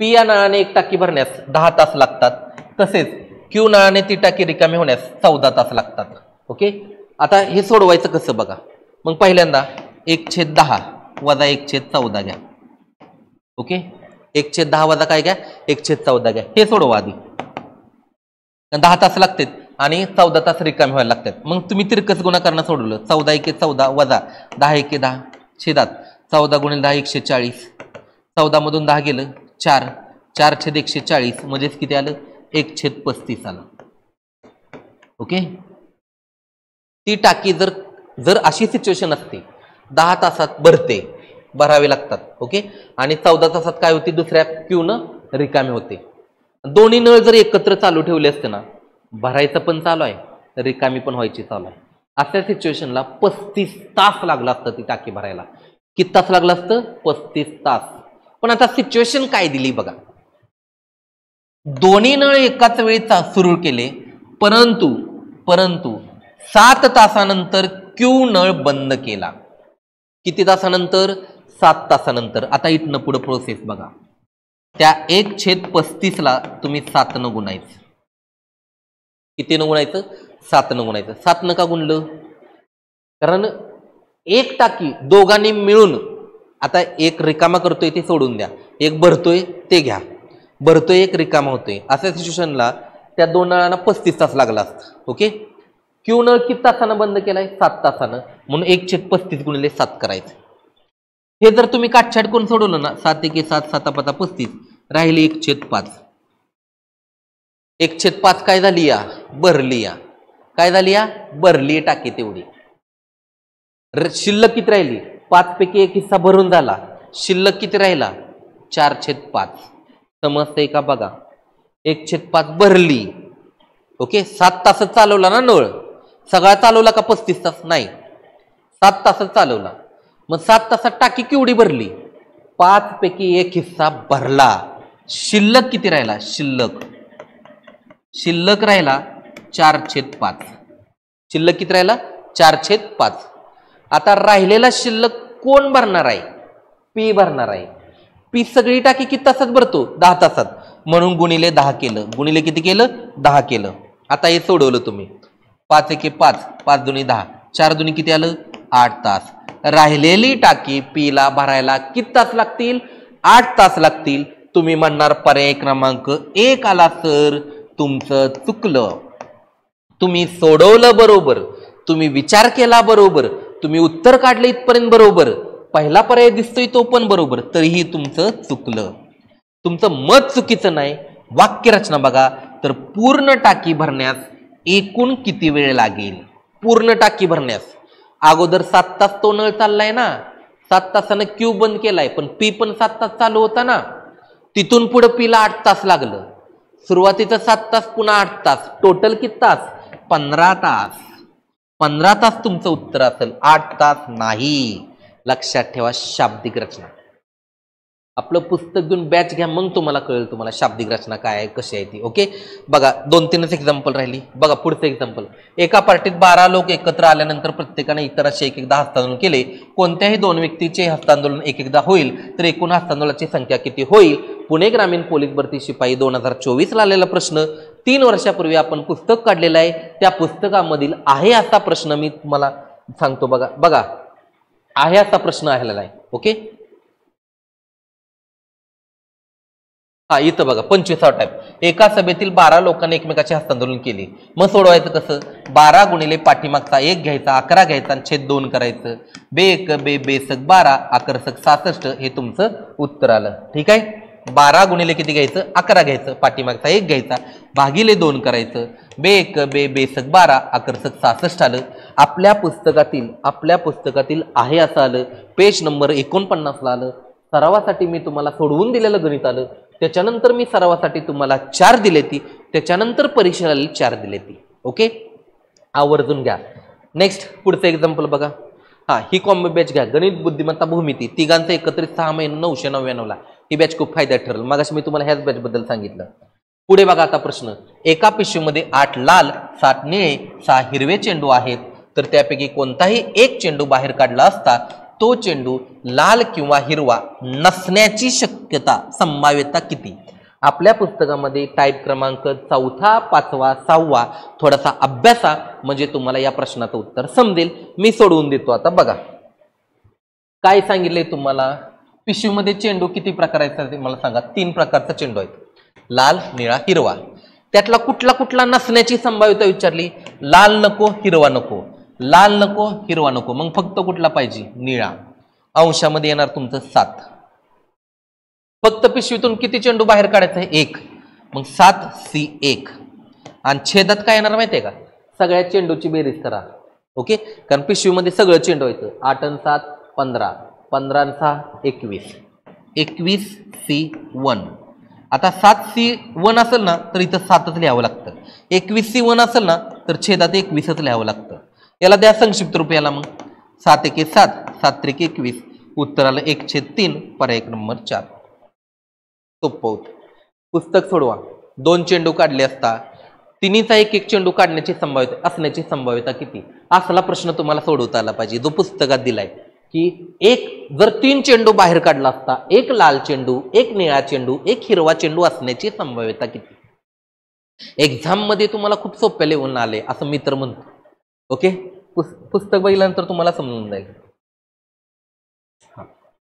पी या नळाने 1 टाकी भरण्यास 10 तास लागतात, तसेच क्यू नळाने ती टाकी रिकामी होण्यास 14 तास लागतात. ओके, आता हे सोडवायचं कसं बघा. मग पहिल्यांदा 1/10 वजा 1/14 घ्या. ओके, 1/10 वजा काय घ्या, 1/14 घ्या. हे सोडवा आधी. 10 तास लागतात आणि 14 तास रिकामी व्हायला लागतात. मग तुम्ही तिरकस गुणाकारानं सोडवलं, 14 × 14 वजा 10 × 10 छेदात 14 × 10 140, 14 मधून 10 गेलं 4, 4/140 म्हणजेच किती आलं, 1/35 आलं. ओके, ती टाकी जर जर अशी सिच्युएशन असते 10 तासात भरावे लागतात, ओके, आणि 14 तासात काय होती, दुसऱ्या क्यूनं रिकामे होते. दोन्ही नळ जर एकत्र चालू ठेवले असते ना, भरायचं पण चालू आहे, रिकामी पण व्हायची चालू आहे, अशा सिच्युएशनला 35 तास लागला असतं ती टाकी भरायला. किती तास लागलं असतं? 35 तास. पण आता सिच्युएशन काय दिली बघा, दोन्ही नळ एकाच वेळी सुरू केले, परंतु 7 तासानंतर क्यू नळ बंद केला. किती तासानंतर? 7 तासानंतर. आता इथनं पुढे प्रोसेस बघा, त्या 1/35 ला तुम्ही 7 न गुणायचं. किती न गुणायचं? 7 न गुणायचं. 7 न का गुणलं? कारण एक टाकी दोघांनी मिळून, आता एक रिकामा करतोय ते सोडून द्या, एक भरतोय ते घ्या, भरतोय एक रिकामा होतोय, अशा सिच्युएशनला त्या दोन नळांना 35 तास लागला असतं. ओके, क्यू नळ किती तासानं बंद केलाय? 7 तासानं, म्हणून 1/35 गुणिले 7 करायचं. हे जर तुम्ही काटछाट करून सोडवलं ना, 7 × 7 7 5 35 राहिली 1/5. 1/5 काय झाली या? भरली या. काय झाली या? भरली टाकी तेवढी. शिल्लक किती राहिली? 5 पैकी 1 हिस्सा भरून झाला, शिल्लक किती राहिला? 4/5. समजतंय का बघा? 1/5 भरली. ओके, 7 तास चालवला ना नळ, सगळा चालवला का 35 तास? नाही, 7 तास चालवला. मग 7 तासात टाकी केवढी भरली? 5 पैकी 1 हिस्सा भरला. शिल्लक किती राहिला? शिल्लक राहिला 4/5. शिल्लक किती राहिला? 4/5. आता राहिलेला शिल्लक कोण भरणार आहे? पी भरणार आहे. पी सगळी टाकी किती तासात भरतो? 10 तासात, म्हणून गुणिले 10 केलं. गुणिले किती केलं? 10 केलं. आता हे सोडवलं तुम्ही, 5 × 5 5 दुनी 10, 4 दुनी किती आलं? 8 तास. राहिलेली टाकी पीला भरायला किती तास लागतील? 8 तास लागतील. तुम्ही म्हणणार पर्याय क्रमांक 1 आला सर, तुमचं चुकलं. तुम्ही सोडवलं बरोबर, तुम्ही विचार केला बरोबर, तुम्ही उत्तर काढले इथपर्यंत बरोबर, पहिला पर्याय दिसतोय तो पण बरोबर, तरीही तुमचं चुकलं. तुमचं मत चुकीचं नाही. वाक्यरचना बघा, तर पूर्ण टाकी भरण्यास एकूण किती वेळ लागेल? पूर्ण टाकी भरण्यास अगोदर 7 तास तो नळ चाललाय ना, 7 तासानं क्यू बंद केलाय, पण पी पण 7 तास चालू होता ना, तिथून पुढे पीला 8 तास लागलं. सुरुवातीचं 7 तास पुन्हा 8 तास, टोटल किती तास? 15 तास. 15 तास तुमचं उत्तर असेल, 8 तास नाही. लक्षात ठेवा. शाब्दिक रचना आपलं पुस्तक घेऊन बॅच घ्या, मग तुम्हाला कळेल तुम्हाला शाब्दिक रचना काय आहे, कशी आहे ती. ओके, बघा 2-3च एक्झाम्पल राहिली. बघा पुढचं एक्झाम्पल, एका पार्टीत 12 लोक एकत्र आल्यानंतर प्रत्येकाने इतरांशी एकदा हस्तांदोलन केले. कोणत्याही 2 व्यक्तीचे हस्तांदोलन एकदा होईल तर एकूण हस्तांदोलनाची संख्या किती होईल? पुणे ग्रामीण पोलीस भरती शिपाई 2024 ला आलेला प्रश्न. 3 वर्षापूर्वी आपण पुस्तक काढलेलं आहे, त्या पुस्तकामधील आहे असा प्रश्न मी तुम्हाला सांगतो. बघा आहे असा प्रश्न आलेला आहे. ओके, हा इथं बघा 25वा टाईप. एका सभेतील 12 लोकांनी एकमेकाचे हस्तांदोलन केले. मग सोडवायचं कसं? 12 गुणिले पाठीमागचा 1 घ्यायचा, 11 घ्यायचा आणि छेद 2 करायचं. बे बेसक 12 आकर्षक 66 हे तुमचं उत्तर आलं. ठीक आहे. 12 गुणिले किती घ्यायचं? 11 घ्यायचं, पाठीमागचा 1 घ्यायचा, भागिले 2 करायचं. बे बेसक 12 आकर्षक 66 आलं. आपल्या पुस्तकातील आहे असं आलं. पेज नंबर 49 ला आलं. सरावासाठी मी तुम्हाला सोडवून दिलेलं गणित आलं. त्याच्यानंतर मी सरावासाठी तुम्हाला 4 दिले ती, त्याच्यानंतर परीक्षेला 4 दिले ती. ओके, आवर्जून घ्या. नेक्स्ट पुढचं एक्झाम्पल बघा. ही कॉम्बो बॅच घ्या, गणित बुद्धिमत्ता भूमिती, तिघांचं एकत्रित 6 महिने 999 ला. ही बॅच खूप फायद्यात ठरेल. मगाशी मी तुम्हाला ह्याच बॅच बद्दल सांगितलं. पुढे बघा आता प्रश्न, एका पिशवीमध्ये 8 लाल 7 निळे 6 हिरवे चेंडू आहेत, तर त्यापैकी कोणताही एक चेंडू बाहेर काढला असता तो चेंडू लाल किंवा हिरवा नसण्याची शक्यता, संभाव्यता किती? आपल्या पुस्तकामध्ये टाईप क्रमांक 4, 5, 6 थोडासा अभ्यासा, म्हणजे तुम्हाला या प्रश्नाचं उत्तर समजेल. मी सोडवून देतो. आता बघा काय सांगितलंय तुम्हाला. पिशवीमध्ये चेंडू किती प्रकाराचा ते मला सांगा. 3 प्रकारचा चेंडू आहे, लाल, निळा, हिरवा. त्यातला कुठला नसण्याची संभाव्यता विचारली. लाल नको, हिरवा नको, लाल नको, हिरवा नको, मग फक्त कुठला पाहिजे? निळा. अंशामध्ये येणार तुमचं 7. फक्त पिशवीतून किती चेंडू बाहेर काढायचं आहे? 1. मग 7 C 1. आणि छेदात काय येणार माहितीये का? सगळ्या चेंडूची बेरीज करा. ओके, कारण पिशवीमध्ये सगळं चेंडू व्हायचं. 8 आणि 7 15, 15 आणि 6 21, 21C1. आता 7C1 असेल ना तर इथं 7च लिहावं लागतं. 21C1 असेल ना तर छेदात 21च लिहावं लागतं. याला द्या संक्षिप्त रूप याला मग. 7 एके 7, 7 त्रिके 21, उत्तर आलं 1/3, पर्याय नंबर 4. सोपं होतं. पुस्तक सोडवा. 2 चेंडू काढले असता तिन्हीचा एक चेंडू काढण्याची संभाव्यता असण्याची संभाव्यता किती, असला प्रश्न तुम्हाला सोडवता आला पाहिजे जो पुस्तकात दिलाय. की जर 3 चेंडू बाहेर काढला असता, एक लाल चेंडू, एक निळा चेंडू, एक हिरवा चेंडू असण्याची संभाव्यता किती. एक्झाम मध्ये तुम्हाला खूप सोप्या लेवून आले असं मी तर म्हणतो. ओके, पुस्तक बघितल्यानंतर तुम्हाला समजून जाईल.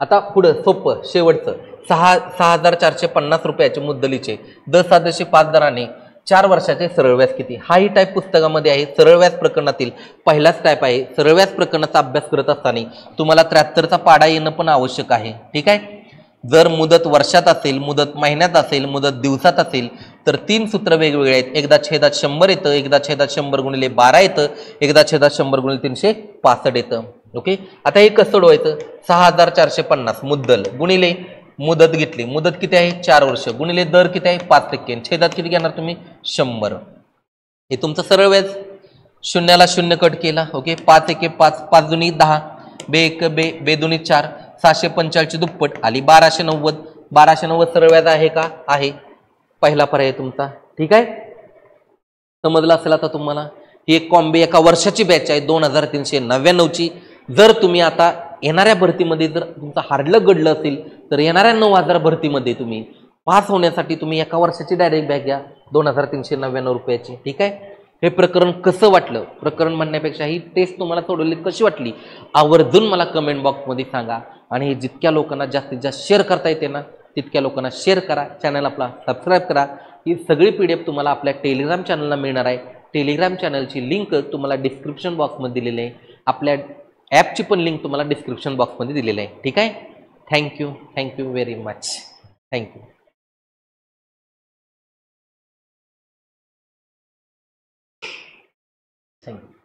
आता पुढं सोपं शेवटचं 6,450 रुपयाचे मुद्दलीचे 10,500 दराने 4 वर्षाचे सरळ व्याज किती. हाही टाईप पुस्तकामध्ये आहे. सरळ व्याज प्रकरणातील पहिलाच टाईप आहे. सरळ व्याज प्रकरणाचा अभ्यास करत असताना तुम्हाला 73चा पाडा येणं पण आवश्यक आहे. ठीक आहे. जर मुदत वर्षात असेल, मुदत महिन्यात असेल, मुदत दिवसात असेल तर 3 सूत्र वेगवेगळे आहेत. एकदा छेदात 100 येतं, एकदा छेदात 100 गुणिले 12 येतं, एकदा छेदात 100 गुणिले 365 येतं. ओके, आता हे कसं सोडवायचं. 6,450 मुद्दल गुणिले मुदत घेतली, मुदत किती आहे 4 वर्ष, गुणिले दर किती आहे 5%, छेदात किती घेणार तुम्ही 100. हे तुमचं सरळ व्याज. शून्याला 0 कट केला. ओके, 5 एके 5, 5 दुनी 10, बे 1 बे, बे दुनी 4, 745 ची दुप्पट आली 1290. 1290 सरळ व्याज आहे का, आहे. पहिला पर्याय तुमचा. ठीक आहे, समजलं असेल आता तुम्हाला. ही एक कॉम्बी एका वर्षाची बॅच आहे 2399 ची. जर तुम्ही आता येणाऱ्या भरतीमध्ये जर तुमचं हारलं घडलं असेल तर येणाऱ्या 9000 भरतीमध्ये तुम्ही पास होण्यासाठी तुम्ही एका वर्षाची डायरेक्ट बॅग घ्या 2399 रुपयाची. ठीक आहे. हे प्रकरण कसं वाटलं, प्रकरण म्हणण्यापेक्षा ही टेस्ट तुम्हाला सोडवली कशी वाटली आवर्जून मला कमेंट बॉक्समध्ये सांगा. आणि जितक्या लोकांना जास्तीत जास्त शेअर करता येते ना तितक्या लोकांना शेअर करा. चॅनल आपला सबस्क्राईब करा. ही सगळी PDF तुम्हाला आपल्या टेलिग्राम चॅनलला मिळणार आहे. टेलिग्राम चॅनलची लिंक तुम्हाला डिस्क्रिप्शन बॉक्समध्ये दिलेली आहे. आपल्या ॲपची पण लिंक तुम्हाला डिस्क्रिप्शन बॉक्समध्ये दिलेली आहे. ठीक आहे. Thank you very much. Thank you. Thank you.